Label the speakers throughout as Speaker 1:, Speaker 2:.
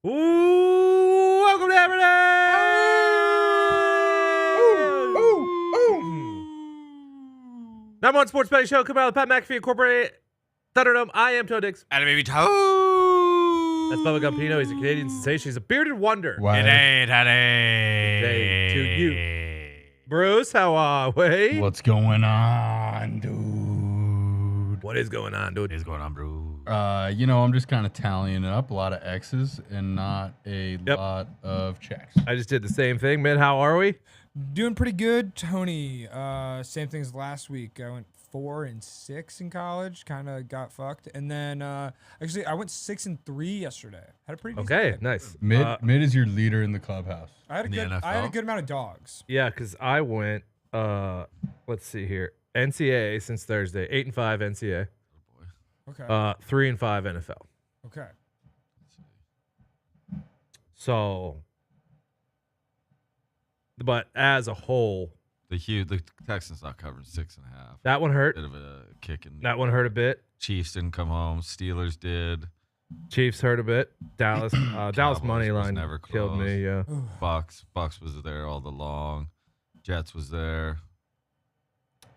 Speaker 1: Ooh, welcome to Hammer Dahn! Number one sports betting show, come out of the Pat McAfee Incorporated Thunderdome. I am Toe Dix.
Speaker 2: And baby toe.
Speaker 1: That's Bubba Gumpino. He's a Canadian sensation. He's a bearded wonder.
Speaker 2: Wow.
Speaker 1: Today to you. Bruce, how are we?
Speaker 2: What's going on, dude?
Speaker 1: What is going on, dude?
Speaker 2: What is going on, bro?
Speaker 3: I'm just kind of tallying it up. A lot of X's and not a lot of checks.
Speaker 1: I just did the same thing. Man, how are we?
Speaker 4: Doing pretty good, Tony. Same thing as last week. I went 4 and 6 in college. Kind of got fucked, and then actually I went 6 and 3 yesterday. Had a pretty decent day.
Speaker 1: Nice.
Speaker 3: Mid is your leader in the clubhouse.
Speaker 4: I had a good amount of dogs.
Speaker 1: Yeah, because I went. Let's see here. NCAA since Thursday. 8 and 5 NCAA.
Speaker 4: Okay.
Speaker 1: 3 and 5 NFL.
Speaker 4: Okay.
Speaker 1: So, but as a whole,
Speaker 2: The Texans not covering 6.5.
Speaker 1: that one hurt.
Speaker 2: Bit of a kicking.
Speaker 1: That one hurt a bit.
Speaker 2: Chiefs didn't come home. Steelers did.
Speaker 1: Chiefs hurt a bit. Dallas money
Speaker 2: was
Speaker 1: line
Speaker 2: never
Speaker 1: killed me. Yeah.
Speaker 2: Bucks was there all along. Jets was there.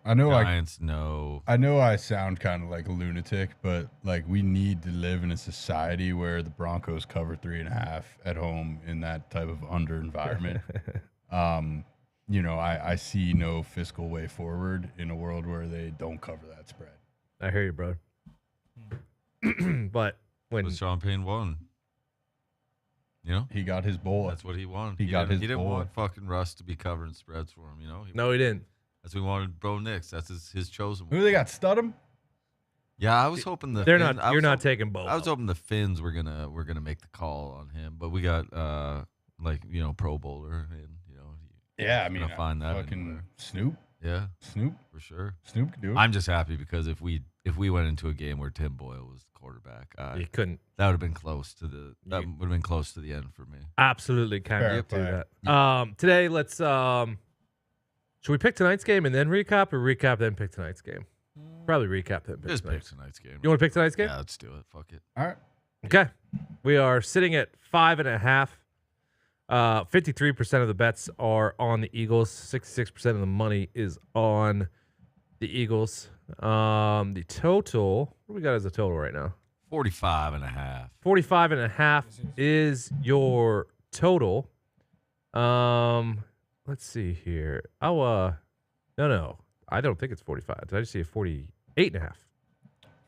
Speaker 3: I know
Speaker 2: Giants, no.
Speaker 3: I know I sound kind of like a lunatic, but like we need to live in a society where the Broncos cover 3.5 at home in that type of under environment. I see no fiscal way forward in a world where they don't cover that spread.
Speaker 1: I hear you, bro. But when
Speaker 2: Sean Payne won. You know?
Speaker 3: He got his bowl.
Speaker 2: That's what he wanted.
Speaker 3: He
Speaker 2: didn't
Speaker 3: bowl.
Speaker 2: want fucking Russ to be covering spreads for him, you know?
Speaker 1: no, he didn't.
Speaker 2: That's what he wanted Bo Nix. That's his chosen one.
Speaker 3: Who they got? Studham?
Speaker 2: Yeah, I was hoping
Speaker 1: You're not taking both.
Speaker 2: I was hoping the Finns were gonna make the call on him, but we got Pro Bowler, and
Speaker 3: Yeah, I
Speaker 2: he's
Speaker 3: mean,
Speaker 2: gonna find that
Speaker 3: fucking
Speaker 2: anywhere.
Speaker 3: Snoop.
Speaker 2: Yeah,
Speaker 3: Snoop
Speaker 2: for sure.
Speaker 3: can do it.
Speaker 2: I'm just happy because if we went into a game where Tim Boyle was the quarterback,
Speaker 1: You couldn't.
Speaker 2: that would have been close to the end for me.
Speaker 1: Absolutely can't
Speaker 3: Fair
Speaker 1: do
Speaker 3: play.
Speaker 1: that. Today, let's. Should we pick tonight's game and then recap, or recap then pick tonight's game? Probably recap then pick
Speaker 2: Just pick
Speaker 1: tonight's.
Speaker 2: tonight's game.
Speaker 1: You want to pick tonight's game?
Speaker 2: Yeah, let's do it. Fuck it.
Speaker 3: All right.
Speaker 1: Okay. We are sitting at 5.5. 53% of the bets are on the Eagles. 66% of the money is on the Eagles. The total, what do we got as a total right now?
Speaker 2: 45.5.
Speaker 1: 45.5 is your total. Let's see here. Oh, no. I don't think it's 45. Did I just see a 48.5?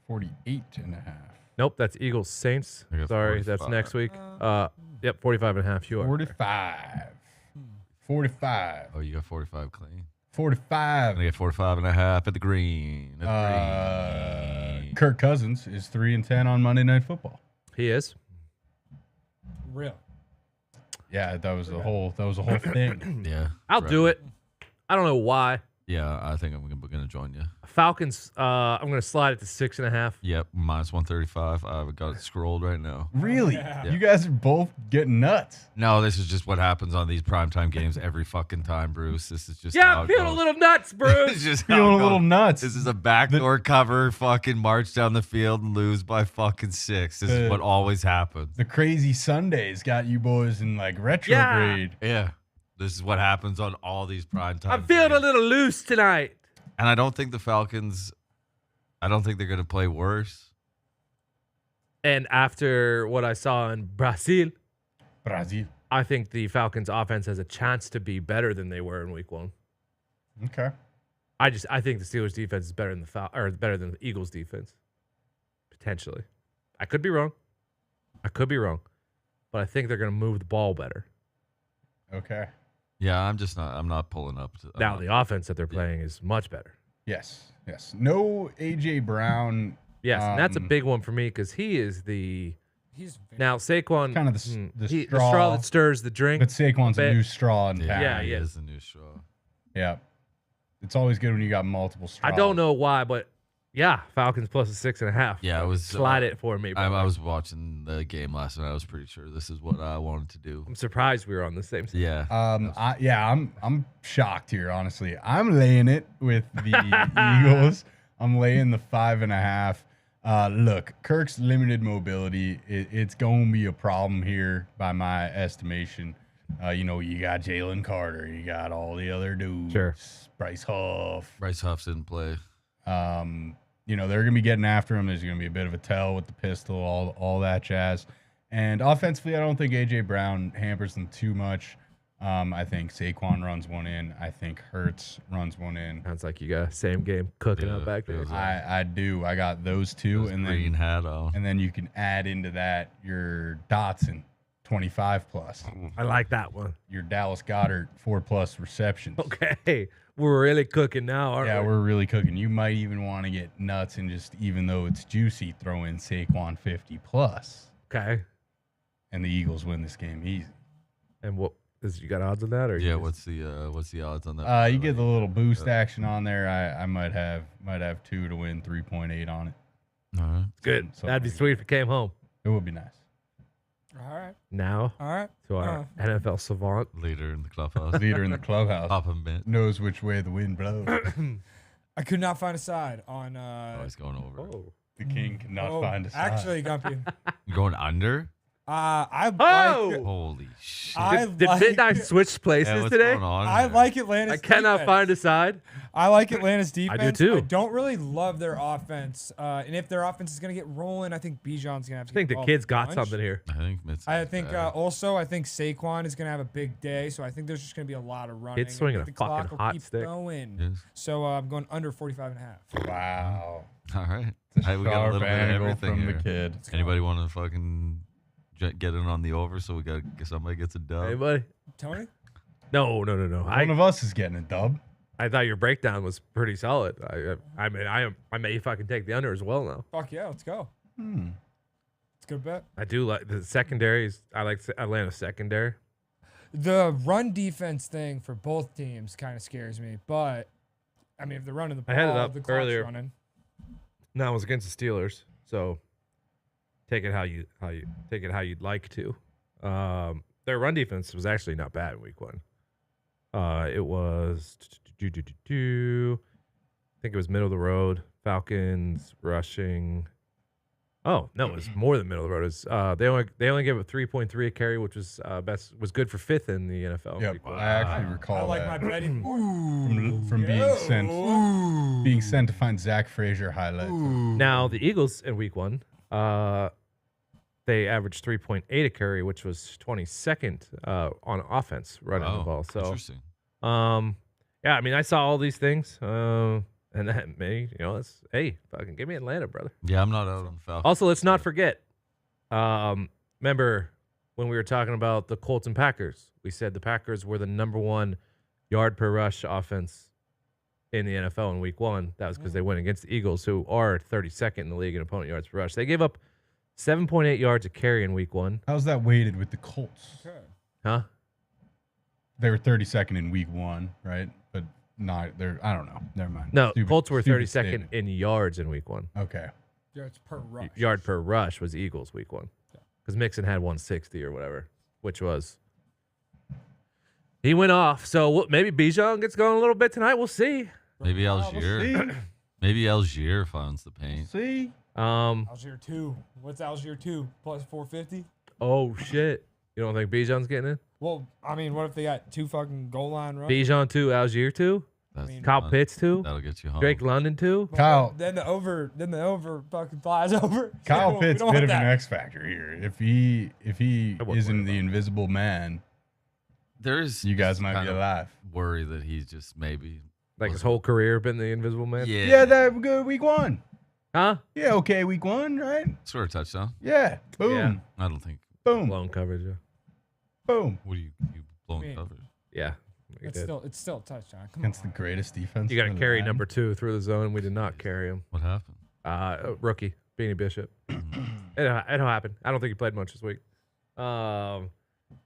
Speaker 3: 48.5.
Speaker 1: Nope, that's Eagles Saints.
Speaker 2: I got
Speaker 1: Sorry,
Speaker 2: 45.
Speaker 1: that's next week. Yep, 45.5. You are.
Speaker 3: 45.
Speaker 2: Oh, you got 45 clean.
Speaker 3: 45.
Speaker 2: I get 45.5 at the green.
Speaker 3: Kirk Cousins is 3-10 on Monday Night Football.
Speaker 1: He is.
Speaker 4: Real.
Speaker 3: Yeah, that was a whole thing.
Speaker 2: Yeah.
Speaker 1: I'll do it. I don't know why.
Speaker 2: Yeah, I think I'm gonna join you.
Speaker 1: Falcons, I'm going to slide it to 6.5.
Speaker 2: Yep, minus 135. I've got it scrolled right now.
Speaker 3: Really?
Speaker 4: Yeah.
Speaker 3: You guys are both getting nuts.
Speaker 2: No, this is just what happens on these primetime games every fucking time, Bruce. This is just
Speaker 1: Yeah,
Speaker 2: how
Speaker 1: I'm
Speaker 2: it
Speaker 1: feeling a
Speaker 2: goes.
Speaker 1: little nuts,
Speaker 2: It's
Speaker 1: Bruce.
Speaker 2: just how
Speaker 3: Feeling
Speaker 2: it
Speaker 3: a little
Speaker 2: goes.
Speaker 3: nuts.
Speaker 2: This is a backdoor cover. Fucking march down the field and lose by fucking 6. This is what always happens.
Speaker 3: The crazy Sundays got you boys in like retrograde.
Speaker 2: Yeah, this is what happens on all these primetime.
Speaker 1: I'm feeling a
Speaker 2: games.
Speaker 1: little loose tonight.
Speaker 2: And I don't think the Falcons. I don't think they're gonna play worse.
Speaker 1: And after what I saw in Brazil,
Speaker 3: Brazil.
Speaker 1: I think the Falcons offense has a chance to be better than they were in week 1.
Speaker 3: Okay.
Speaker 1: I think the Steelers defense is better than better than the Eagles defense. Potentially. I could be wrong. But I think they're going to move the ball better.
Speaker 3: Okay.
Speaker 2: Yeah, I'm not pulling up.
Speaker 1: Now the offense that they're playing is much better.
Speaker 3: Yes. No A.J. Brown.
Speaker 1: Yes, and that's a big one for me because he is the
Speaker 4: He's
Speaker 1: now Saquon
Speaker 3: Kind of the straw.
Speaker 1: straw that stirs the drink.
Speaker 3: But Saquon's a
Speaker 1: bit.
Speaker 3: new straw in town.
Speaker 1: Yeah,
Speaker 2: he
Speaker 1: yeah.
Speaker 2: is the new straw.
Speaker 3: Yeah. It's always good when you got multiple straws.
Speaker 1: I don't know why, but yeah, Falcons plus a 6.5.
Speaker 2: Yeah, it was
Speaker 1: slide it for me.
Speaker 2: I
Speaker 1: brother.
Speaker 2: was watching the game last night. I was pretty sure this is what I wanted to do.
Speaker 1: I'm surprised we were on the same side.
Speaker 2: Yeah.
Speaker 3: I'm shocked here, honestly. I'm laying it with the Eagles. I'm laying the 5.5. Look, Kirk's limited mobility. It's going to be a problem here by my estimation. You got Jalen Carter. You got all the other dudes.
Speaker 1: Sure.
Speaker 3: Bryce Huff.
Speaker 2: Bryce Huff didn't play.
Speaker 3: They're going to be getting after him. There's going to be a bit of a tell with the pistol, all that jazz. And offensively, I don't think A.J. Brown hampers them too much. I think Saquon runs one in. I think Hurts runs one in.
Speaker 1: Sounds like you got a same game cooking up back there.
Speaker 3: I do. I got those two. And
Speaker 2: green
Speaker 3: then,
Speaker 2: hat on.
Speaker 3: and then you can add into that your Dotson, 25 plus.
Speaker 1: I like that one.
Speaker 3: Your Dallas Goedert, 4+ receptions.
Speaker 1: Okay. We're really cooking now, aren't
Speaker 3: Yeah,
Speaker 1: we?
Speaker 3: we're really cooking. You might even want to get nuts and just, even though it's juicy, throw in Saquon 50+.
Speaker 1: Okay.
Speaker 3: And the Eagles win this game easy.
Speaker 1: And you got odds on that, or
Speaker 2: Yeah, what's the odds on that?
Speaker 3: You get the little boost action on there. I might have 2 to win 3.8 on it.
Speaker 2: All right.
Speaker 1: good?
Speaker 3: something
Speaker 1: That'd be
Speaker 3: like
Speaker 1: sweet if it came home.
Speaker 3: It would be nice.
Speaker 4: All right.
Speaker 1: Now
Speaker 4: All right.
Speaker 1: to our NFL savant.
Speaker 2: Leader in the clubhouse.
Speaker 3: Leader in the clubhouse
Speaker 2: Papa Mint.
Speaker 3: knows which way the wind blows.
Speaker 4: I could not find a side on.
Speaker 2: Always going over.
Speaker 1: Oh.
Speaker 3: The king cannot find a side.
Speaker 4: Actually, Gumpy.
Speaker 2: You going under?
Speaker 4: I
Speaker 1: Oh!
Speaker 4: like.
Speaker 2: Holy shit.
Speaker 4: I
Speaker 1: Did
Speaker 4: like.
Speaker 1: Midnight switch places
Speaker 2: Yeah, what's
Speaker 1: today?
Speaker 2: going on
Speaker 4: I
Speaker 2: here?
Speaker 4: like Atlanta's.
Speaker 1: I cannot
Speaker 4: defense.
Speaker 1: find a side.
Speaker 4: I like Atlanta's defense.
Speaker 1: too.
Speaker 4: I don't really love their offense. And if their offense is going to get rolling, I think Bijan's going to have to
Speaker 1: I think
Speaker 4: get
Speaker 1: the
Speaker 4: off
Speaker 1: kid's
Speaker 4: the
Speaker 1: got
Speaker 4: bunch.
Speaker 1: something here.
Speaker 2: I think Mitz
Speaker 4: I
Speaker 2: is
Speaker 4: think
Speaker 2: bad.
Speaker 4: also I think Saquon is going to have a big day, so I think there's just going to be a lot of running.
Speaker 1: Kid's swinging
Speaker 4: and
Speaker 1: a
Speaker 4: the clock
Speaker 1: fucking
Speaker 4: will
Speaker 1: hot
Speaker 4: keep
Speaker 1: stick.
Speaker 4: Going.
Speaker 2: Yes.
Speaker 4: So I'm going under 45.5.
Speaker 3: Wow.
Speaker 2: All right.
Speaker 3: It's a
Speaker 2: Hey, we got a
Speaker 3: sharp
Speaker 2: little bit of
Speaker 3: angle
Speaker 2: everything
Speaker 3: from
Speaker 2: here.
Speaker 3: the kid.
Speaker 2: Anybody want to fucking get in on the over so we got somebody gets a dub?
Speaker 1: Anybody?
Speaker 4: Tony?
Speaker 1: No.
Speaker 3: One of us is getting a dub.
Speaker 1: I thought your breakdown was pretty solid. I may fucking take the under as well now.
Speaker 4: Fuck yeah, let's go. It's a good bet.
Speaker 1: I do like the secondaries. I like Atlanta secondary.
Speaker 4: The run defense thing for both teams kind of scares me, but I mean, if they're running the ball,
Speaker 1: I had it up
Speaker 4: the clock's
Speaker 1: earlier.
Speaker 4: running.
Speaker 1: No, it was against the Steelers, so take it how you'd like to. Their run defense was actually not bad in week 1. It was I think it was middle of the road. Falcons rushing. Oh no, it was more than middle of the road. It was, they only gave it 3.3 a carry, which was was good for 5th in the NFL.
Speaker 3: Yep.
Speaker 1: week 1.
Speaker 3: I actually recall
Speaker 4: I like
Speaker 3: that
Speaker 4: my betting.
Speaker 3: from being sent to find Zach Frazier highlights.
Speaker 1: Now the Eagles in week 1, they averaged 3.8 a carry, which was 22nd on offense running the ball. So,
Speaker 2: interesting.
Speaker 1: yeah, I mean, I saw all these things, and that may, hey, fucking give me Atlanta, brother.
Speaker 2: Yeah, I'm not out on the Falcons.
Speaker 1: Also, let's not forget, remember when we were talking about the Colts and Packers? We said the Packers were the #1 yard per rush offense in the NFL in week 1. That was because they went against the Eagles, who are 32nd in the league in opponent yards per rush. They gave up 7.8 yards a carry in week 1.
Speaker 3: How's that weighted with the Colts?
Speaker 4: Okay.
Speaker 1: Huh?
Speaker 3: They were 32nd in week 1, right? But not they're. I don't know. Never mind.
Speaker 1: No,
Speaker 3: Stupid-
Speaker 1: Colts were
Speaker 3: stupid
Speaker 1: 32nd
Speaker 3: statement.
Speaker 1: in yards in week 1.
Speaker 3: Okay.
Speaker 4: Yeah, it's per rush.
Speaker 1: Yard per rush was Eagles week 1. Because Mixon had 160 or whatever, which was he went off. So maybe Bijan gets going a little bit tonight. We'll see.
Speaker 2: Maybe Algier. Maybe Algier finds the paint.
Speaker 3: See?
Speaker 4: Algier 2. What's Algier 2? Plus 450?
Speaker 1: Oh shit! You don't think Bijan's getting in?
Speaker 4: Well, I mean, what if they got 2 fucking goal line runs?
Speaker 1: Bijan 2, Algier 2,
Speaker 2: That's
Speaker 1: Kyle
Speaker 2: fun.
Speaker 1: Pitts 2,
Speaker 2: That'll get you home.
Speaker 1: Drake London 2.
Speaker 3: Kyle
Speaker 4: Then the over fucking flies over.
Speaker 3: Kyle
Speaker 4: We
Speaker 3: Pitts
Speaker 4: don't
Speaker 3: bit
Speaker 4: want
Speaker 3: of an
Speaker 4: that.
Speaker 3: X factor here. If he
Speaker 1: I wouldn't
Speaker 3: isn't
Speaker 1: worry
Speaker 3: the invisible man,
Speaker 2: There is
Speaker 3: you guys
Speaker 2: just
Speaker 3: might
Speaker 2: kind
Speaker 3: be
Speaker 2: of
Speaker 3: alive.
Speaker 2: worry that he's just maybe.
Speaker 1: Like his whole career been the Invisible Man.
Speaker 2: Yeah.
Speaker 3: Yeah, that good week 1.
Speaker 1: Huh?
Speaker 3: Yeah, okay, week 1, right?
Speaker 2: Sort of touchdown.
Speaker 3: Yeah. Boom.
Speaker 1: Yeah.
Speaker 2: I don't think.
Speaker 3: Boom.
Speaker 1: Blown coverage. Yeah.
Speaker 3: Boom.
Speaker 2: What do you blown
Speaker 4: Man.
Speaker 2: coverage?
Speaker 1: Yeah. he
Speaker 4: It's
Speaker 1: did.
Speaker 4: still a touchdown. Come
Speaker 3: Against
Speaker 4: on.
Speaker 3: the greatest defense.
Speaker 1: You got to
Speaker 3: in the
Speaker 1: carry
Speaker 3: land.
Speaker 1: number 2 through the zone. We did not carry him.
Speaker 2: What happened?
Speaker 1: Rookie, Beanie Bishop. It'll happen. I don't think he played much this week. You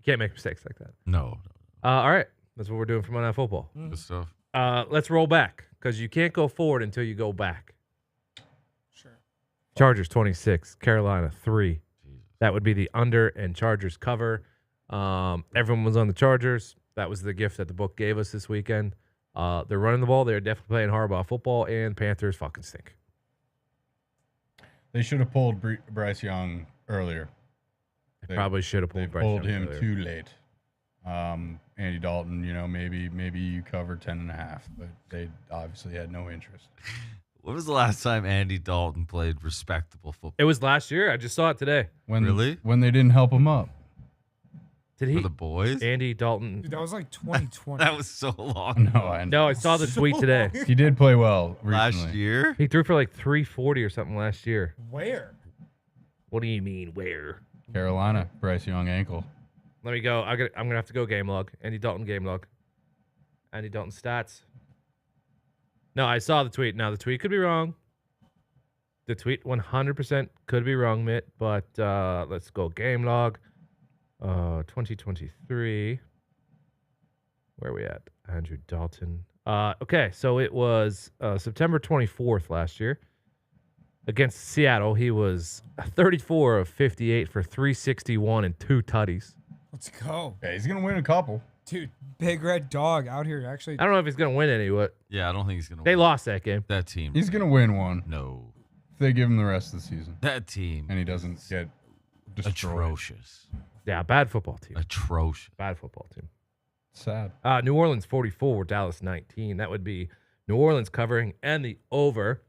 Speaker 1: can't make mistakes like that.
Speaker 2: No.
Speaker 1: All right. That's what we're doing for Monday Night Football.
Speaker 2: Good stuff.
Speaker 1: Let's roll back because you can't go forward until you go back.
Speaker 4: Sure.
Speaker 1: Chargers 26, Carolina 3.
Speaker 2: Jesus.
Speaker 1: That would be the under and Chargers cover. Everyone was on the Chargers. That was the gift that the book gave us this weekend. They're running the ball. They're definitely playing hardball football, and Panthers fucking stink.
Speaker 3: They should have pulled Bryce Young earlier.
Speaker 1: They probably should have
Speaker 3: They
Speaker 1: pulled Bryce
Speaker 3: pulled
Speaker 1: Young
Speaker 3: him
Speaker 1: earlier.
Speaker 3: too late. Andy Dalton, maybe you cover 10.5, but they obviously had no interest.
Speaker 2: When was the last time Andy Dalton played respectable football?
Speaker 1: It was last year. I just saw it today.
Speaker 2: Really?
Speaker 3: When they didn't help him up.
Speaker 1: Did
Speaker 2: For
Speaker 1: he?
Speaker 2: the boys?
Speaker 1: Andy Dalton.
Speaker 4: Dude, that was like 2020.
Speaker 2: That was so long.
Speaker 1: No, I saw the tweet today.
Speaker 3: He did play well recently.
Speaker 2: Last year?
Speaker 1: He threw for like 340 or something last year.
Speaker 4: Where?
Speaker 1: What do you mean, where?
Speaker 3: Carolina, Bryce Young ankle.
Speaker 1: Let me go. I'm gonna have to go game log. Andy Dalton game log. Andy Dalton stats. No, I saw the tweet. Now the tweet could be wrong. The tweet 100% could be wrong, Mitt. But let's go game log. 2023. Where are we at? Andrew Dalton. Okay, so it was September 24th last year against Seattle. He was 34 of 58 for 361 and 2 tutties.
Speaker 4: Let's go.
Speaker 3: Yeah, he's going to win a couple.
Speaker 4: Dude, big red dog out here actually.
Speaker 1: I don't know if he's gonna win any, but
Speaker 2: Yeah, I don't think he's going to
Speaker 1: they
Speaker 2: win.
Speaker 1: lost that game.
Speaker 2: That team.
Speaker 3: He's going to win one
Speaker 2: No.
Speaker 3: if they give him the rest of the season.
Speaker 2: That team.
Speaker 3: And he doesn't get destroyed.
Speaker 2: Atrocious.
Speaker 1: Yeah, bad football team.
Speaker 2: Atrocious.
Speaker 1: Bad football team.
Speaker 3: Sad.
Speaker 1: New Orleans 44, Dallas 19. That would be New Orleans covering and the over,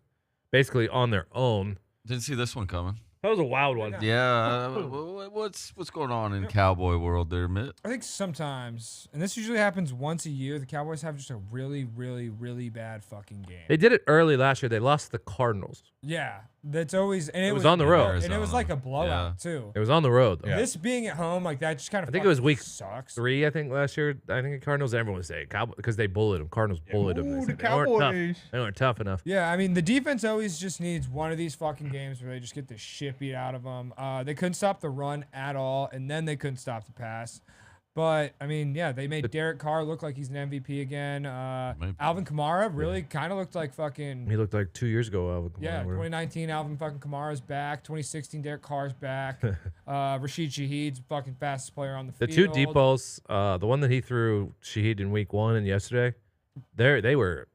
Speaker 1: basically on their own.
Speaker 2: Didn't see this one coming.
Speaker 1: That was a wild one.
Speaker 2: Yeah. What's going on in Cowboy world there, Mitt?
Speaker 4: I think sometimes, and this usually happens once a year, the Cowboys have just a really, really, really bad fucking game.
Speaker 1: They did it early last year. They lost to the Cardinals.
Speaker 4: Yeah, that's always. And
Speaker 1: It was on the road.
Speaker 4: and it was like a
Speaker 2: Arizona.
Speaker 4: blowout too.
Speaker 1: It was on the road, though.
Speaker 3: Yeah.
Speaker 4: This being at home, like that, just kind of.
Speaker 1: I think it was week
Speaker 4: sucks.
Speaker 1: 3, I think, last year. I think the Cardinals, everyone was saying Cowboys because they bullied them. Cardinals bullied them.
Speaker 3: Ooh,
Speaker 1: They
Speaker 3: the
Speaker 1: said they weren't tough.
Speaker 3: Cowboys.
Speaker 1: They weren't tough enough.
Speaker 4: Yeah, I mean the defense always just needs one of these fucking games where they just get the shit beat out of them. They couldn't stop the run at all, and then they couldn't stop the pass. But I mean, yeah, they made Derek Carr look like he's an MVP again. Alvin Kamara really kind of looked like fucking.
Speaker 1: He looked like 2 years ago. Alvin Kamara.
Speaker 4: Yeah, 2019 Alvin fucking Kamara's back. 2016 Derek Carr's back. Rashid Shaheed's fucking fastest player on the
Speaker 1: The
Speaker 4: field.
Speaker 1: 2 deep balls, the one that he threw Shaheed in week 1 and yesterday, they were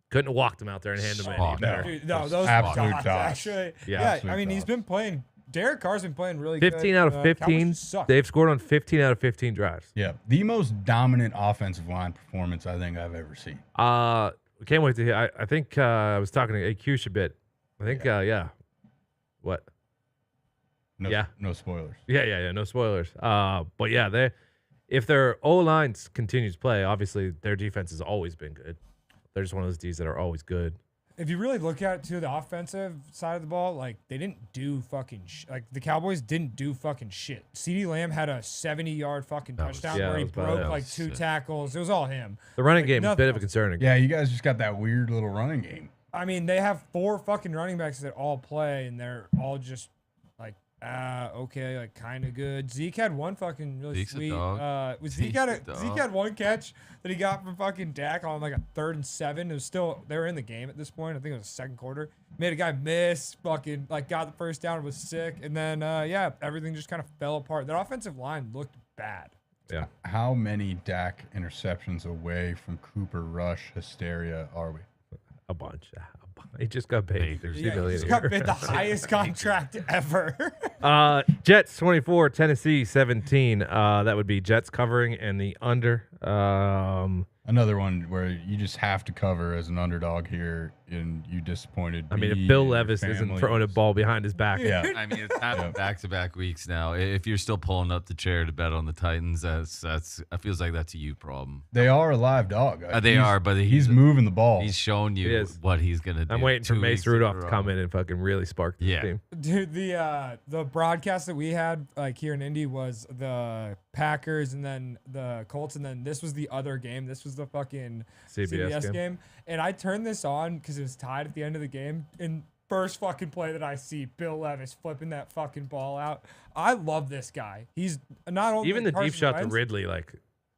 Speaker 1: couldn't have walked him out there and handed him any
Speaker 2: Fuck.
Speaker 1: better.
Speaker 4: Dude, no, those
Speaker 3: Absolute
Speaker 4: dots,
Speaker 3: dots.
Speaker 4: actually.
Speaker 1: Yeah.
Speaker 4: Yeah,
Speaker 3: Absolute
Speaker 4: I mean, he's
Speaker 3: dots.
Speaker 4: been playing. Derek Carr's been playing really good.
Speaker 1: 15 out of
Speaker 4: Cowboys
Speaker 1: 15.
Speaker 4: just suck.
Speaker 1: They've scored on 15 out of 15 drives.
Speaker 3: Yeah, the most dominant offensive line performance I think I've ever seen.
Speaker 1: Can't wait to hear. I think I was talking to AQ a bit. I think yeah. What?
Speaker 3: No,
Speaker 1: Yeah.
Speaker 3: no spoilers.
Speaker 1: Yeah. No spoilers. But yeah, if their O lines continues to play, obviously their defense has always been good. They're just one of those D's that are always good.
Speaker 4: If you really look at it to the offensive side of the ball, like they didn't do fucking like the Cowboys didn't do fucking shit. CeeDee Lamb had a 70-yard fucking touchdown
Speaker 1: yeah,
Speaker 4: where he
Speaker 1: that was bad.
Speaker 4: broke
Speaker 1: That
Speaker 4: like
Speaker 2: was
Speaker 4: 2
Speaker 2: sick.
Speaker 4: tackles. It was all him.
Speaker 1: The running
Speaker 4: Like,
Speaker 1: game is a
Speaker 4: nothing
Speaker 1: bit of a
Speaker 4: else.
Speaker 1: concern.
Speaker 3: Yeah, you guys just got that weird little running game.
Speaker 4: I mean, they have 4 fucking running backs that all play, and they're all just like, okay, like kind of good. Zeke had one fucking really
Speaker 2: Zeke's a
Speaker 4: sweet.
Speaker 2: dog.
Speaker 4: Zeke had one catch that he got from fucking Dak on like a 3rd and 7. It was still they were in the game at this point. I think it was the 2nd quarter. Made a guy miss. Fucking like got the first down. Was sick, and then yeah, everything just kind of fell apart. Their offensive line looked bad.
Speaker 1: Yeah.
Speaker 3: How many Dak interceptions away from Cooper Rush hysteria are we?
Speaker 1: A bunch. He just got paid
Speaker 2: Bakers.
Speaker 1: $60
Speaker 4: Yeah,
Speaker 1: million
Speaker 4: he's
Speaker 1: a
Speaker 4: got
Speaker 1: year.
Speaker 4: paid the highest contract ever.
Speaker 1: Jets 24, Tennessee 17. That would be Jets covering and the under.
Speaker 3: Another one where you just have to cover as an underdog here, and you disappointed.
Speaker 1: I mean,
Speaker 3: me
Speaker 1: if Bill
Speaker 3: and your
Speaker 1: Levis isn't
Speaker 3: family.
Speaker 1: throwing a ball behind his back,
Speaker 3: Yeah.
Speaker 2: I mean, it's happened
Speaker 3: Yep.
Speaker 2: back-to-back weeks now. If you're still pulling up the chair to bet on the Titans, that's it feels like that's a you problem.
Speaker 3: They are a live dog.
Speaker 2: They are, but
Speaker 3: he's moving the ball.
Speaker 2: He's shown
Speaker 1: He
Speaker 2: you
Speaker 1: is.
Speaker 2: what he's gonna do.
Speaker 1: I'm waiting for
Speaker 2: 2
Speaker 1: Mace
Speaker 2: weeks in a
Speaker 1: Rudolph to
Speaker 2: row.
Speaker 1: come in and fucking really spark this
Speaker 2: Yeah.
Speaker 1: team.
Speaker 4: Dude, the broadcast that we had like here in Indy was the Packers and then the Colts, and then this was the other game. This was the fucking CBS game. And I turned this on because it was tied at the end of the game. And first fucking play that I see, Bill Levis flipping that fucking ball out. I love this guy. He's not only
Speaker 1: Even the deep
Speaker 4: Carson
Speaker 1: shot to
Speaker 4: Wentz-
Speaker 1: Ridley, like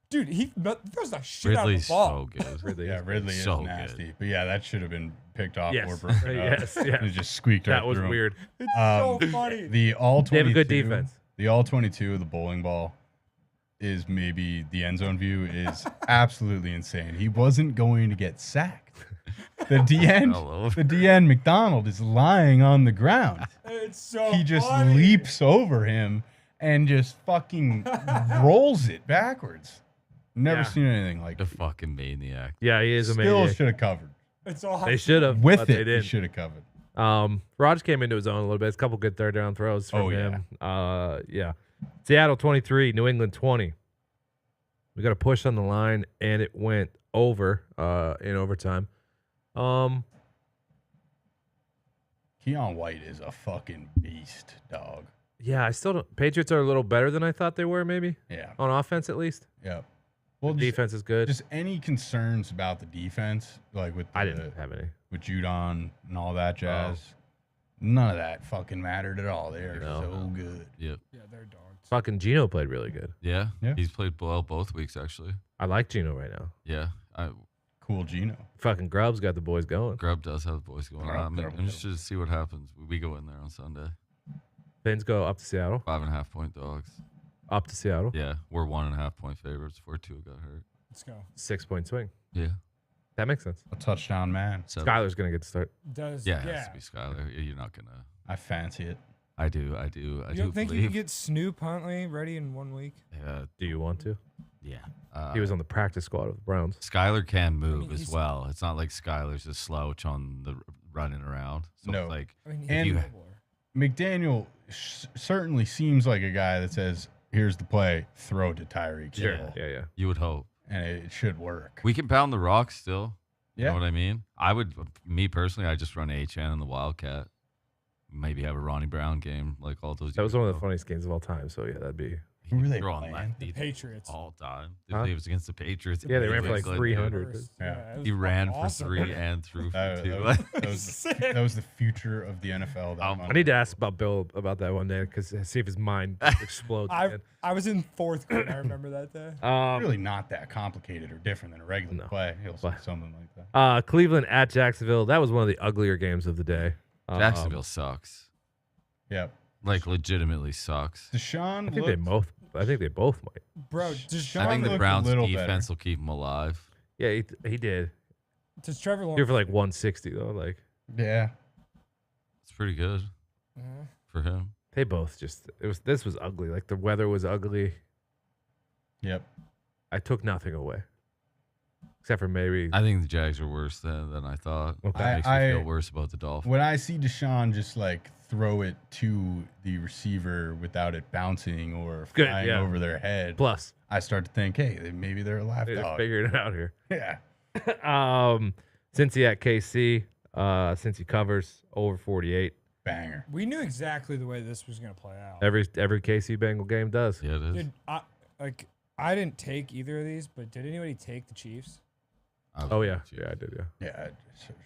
Speaker 4: dude, he throws the shit out of
Speaker 2: Ridley's
Speaker 4: the ball.
Speaker 2: so good.
Speaker 1: Ridley.
Speaker 3: yeah, Ridley is
Speaker 2: so
Speaker 3: nasty.
Speaker 2: good.
Speaker 3: But yeah, that should have been picked off
Speaker 1: Yes.
Speaker 3: or broken up.
Speaker 1: Yes, yeah.
Speaker 3: It just squeaked right
Speaker 1: That was
Speaker 3: through him.
Speaker 1: weird.
Speaker 4: It's so funny.
Speaker 3: The all 22.
Speaker 1: They have a good defense.
Speaker 3: The all 22 of the bowling ball is maybe the end zone view is absolutely insane. He wasn't going to get sacked. The DN,
Speaker 2: All over.
Speaker 3: the DN McDonald is lying on the ground.
Speaker 4: It's so
Speaker 3: He just
Speaker 4: funny.
Speaker 3: leaps over him and just fucking rolls it backwards. Never
Speaker 1: Yeah.
Speaker 3: seen anything like
Speaker 2: The
Speaker 3: it.
Speaker 2: fucking maniac.
Speaker 1: Yeah, he is
Speaker 3: Still
Speaker 1: amazing.
Speaker 3: should have covered.
Speaker 4: It's all
Speaker 1: They should have.
Speaker 3: With
Speaker 1: but they
Speaker 3: it, he
Speaker 1: didn't.
Speaker 3: should have covered.
Speaker 1: Raj came into his own a little bit. It's a couple good third down throws from
Speaker 3: Oh, yeah.
Speaker 1: him. Yeah. Seattle 23, New England 20. We got a push on the line, and it went over in overtime.
Speaker 3: Keon White is a fucking beast, dog.
Speaker 1: Yeah, I still don't. Patriots are a little better than I thought they were, maybe
Speaker 3: Yeah.
Speaker 1: on offense at least.
Speaker 3: Yeah. Well,
Speaker 1: The defense is good.
Speaker 3: Just any concerns about the defense, like with
Speaker 1: I didn't have any.
Speaker 3: with Judon and all that jazz. None of that fucking mattered at all. They are
Speaker 1: No.
Speaker 3: so good.
Speaker 2: Yep.
Speaker 4: Yeah, they're dogs.
Speaker 1: Fucking Gino played really good.
Speaker 2: Yeah.
Speaker 3: Yeah.
Speaker 2: He's played well both weeks actually.
Speaker 1: I like Gino right now.
Speaker 2: Yeah.
Speaker 3: Cool Gino.
Speaker 1: Fucking Grubb's got the boys going.
Speaker 2: Grubb does have the boys going on. I'm
Speaker 3: Grubb
Speaker 2: interested to see what happens. We go in there on Sunday.
Speaker 1: Fins go up to Seattle.
Speaker 2: 5.5 point dogs.
Speaker 1: Up to Seattle.
Speaker 2: Yeah. We're 1.5 point favorites. 4-2 got hurt.
Speaker 4: Let's go.
Speaker 1: 6-point swing.
Speaker 2: Yeah.
Speaker 1: That makes sense.
Speaker 3: A touchdown man.
Speaker 2: So,
Speaker 1: Skylar's gonna get the start.
Speaker 4: Does
Speaker 2: yeah, it has to be Skyler. You're not gonna.
Speaker 3: I fancy it.
Speaker 2: I do.
Speaker 4: You
Speaker 2: do
Speaker 4: don't think you
Speaker 2: believe.
Speaker 4: can get Snoop Huntley ready in 1 week?
Speaker 2: Yeah.
Speaker 1: Do you want to?
Speaker 2: Yeah.
Speaker 1: He was on the practice squad of the Browns.
Speaker 2: Skyler can move
Speaker 4: mean,
Speaker 2: as
Speaker 4: he's-
Speaker 2: well. It's not like Skyler's a slouch on the running around. So
Speaker 3: No.
Speaker 2: it's like
Speaker 4: I mean, he's
Speaker 3: And-
Speaker 4: a dribbler.
Speaker 3: McDaniel certainly seems like a guy that says, "Here's the play, throw to Tyreek Hill,"
Speaker 1: Yeah.
Speaker 2: you would hope.
Speaker 3: and it should work.
Speaker 2: We can pound the rock still. You
Speaker 3: Yeah.
Speaker 2: know what I mean? I would, me personally, I just run HN and the Wildcat. Maybe have a Ronnie Brown game like all those.
Speaker 1: That was
Speaker 2: years
Speaker 1: one of the
Speaker 2: ago.
Speaker 1: funniest games of all time. So yeah, that'd be.
Speaker 3: Who were they
Speaker 2: Throw on
Speaker 3: playing?
Speaker 2: lefty
Speaker 4: The Patriots.
Speaker 2: all time.
Speaker 1: Huh?
Speaker 2: It was against the Patriots.
Speaker 1: Yeah, they ran for like
Speaker 2: Cleveland,
Speaker 1: 300.
Speaker 2: dude.
Speaker 4: First.
Speaker 3: Yeah.
Speaker 4: it was
Speaker 2: He ran
Speaker 4: fucking
Speaker 2: for
Speaker 4: awesome.
Speaker 2: 3 and threw for
Speaker 3: That,
Speaker 2: 2.
Speaker 3: that was that was the future of the NFL. That
Speaker 2: I
Speaker 1: I need to ask about Bill about that one day because see if his mind explodes. again.
Speaker 4: I was in 4th grade. I remember that day.
Speaker 3: really not that complicated or different than a regular
Speaker 1: No.
Speaker 3: play. He'll say
Speaker 1: But-
Speaker 3: something like that.
Speaker 1: Cleveland at Jacksonville. That was one of the uglier games of the day.
Speaker 2: Jacksonville sucks.
Speaker 3: Yeah.
Speaker 2: Like legitimately sucks.
Speaker 3: Deshaun
Speaker 1: I think they
Speaker 3: looked,
Speaker 1: both might.
Speaker 4: Bro, does
Speaker 3: Sean
Speaker 2: I think the
Speaker 3: looked a
Speaker 2: Browns
Speaker 3: little
Speaker 2: defense
Speaker 3: better.
Speaker 2: will keep him alive.
Speaker 1: Yeah, he did.
Speaker 4: does Trevor
Speaker 1: Here
Speaker 4: Lawrence?
Speaker 1: for like 160 though. Like
Speaker 3: yeah.
Speaker 2: It's pretty good
Speaker 4: Mhm.
Speaker 2: for him.
Speaker 1: they both just this was ugly. Like the weather was ugly.
Speaker 3: Yep.
Speaker 1: I took nothing away, except for maybe.
Speaker 2: I think the Jags are worse than I thought.
Speaker 1: Okay.
Speaker 2: That makes
Speaker 3: I-
Speaker 2: me feel worse about the Dolphins.
Speaker 3: When I see Deshaun just like throw it to the receiver without it bouncing or
Speaker 1: Good,
Speaker 3: flying
Speaker 1: yeah.
Speaker 3: over their head,
Speaker 1: Plus,
Speaker 3: I start to think, hey, maybe they're a live
Speaker 1: they're
Speaker 3: dog.
Speaker 1: figuring it out here.
Speaker 3: Yeah.
Speaker 1: Cincy at KC. Cincy covers over 48.
Speaker 3: Banger.
Speaker 4: We knew exactly the way this was gonna play out.
Speaker 1: Every KC Bengal game does.
Speaker 2: Yeah, it is.
Speaker 4: Dude, I didn't take either of these, but did anybody take the Chiefs?
Speaker 1: Oh yeah, yeah, I did. Yeah.
Speaker 3: Yeah,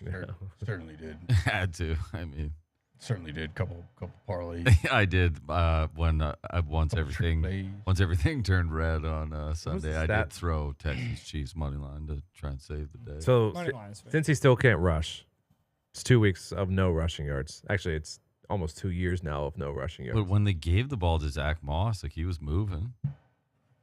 Speaker 1: Yeah.
Speaker 3: certainly did.
Speaker 2: Had to. I mean,
Speaker 3: Certainly did. Couple parlays.
Speaker 2: I did when once everything
Speaker 3: Parlays.
Speaker 2: once everything turned red on Sunday. I
Speaker 1: stat?
Speaker 2: did throw Texans Chiefs money line to try and save the day.
Speaker 1: So
Speaker 4: Money line is fair.
Speaker 1: since he still can't rush, it's 2 weeks of no rushing yards. Actually, it's almost 2 years now of no rushing yards.
Speaker 2: But when they gave the ball to Zach Moss, like he was moving,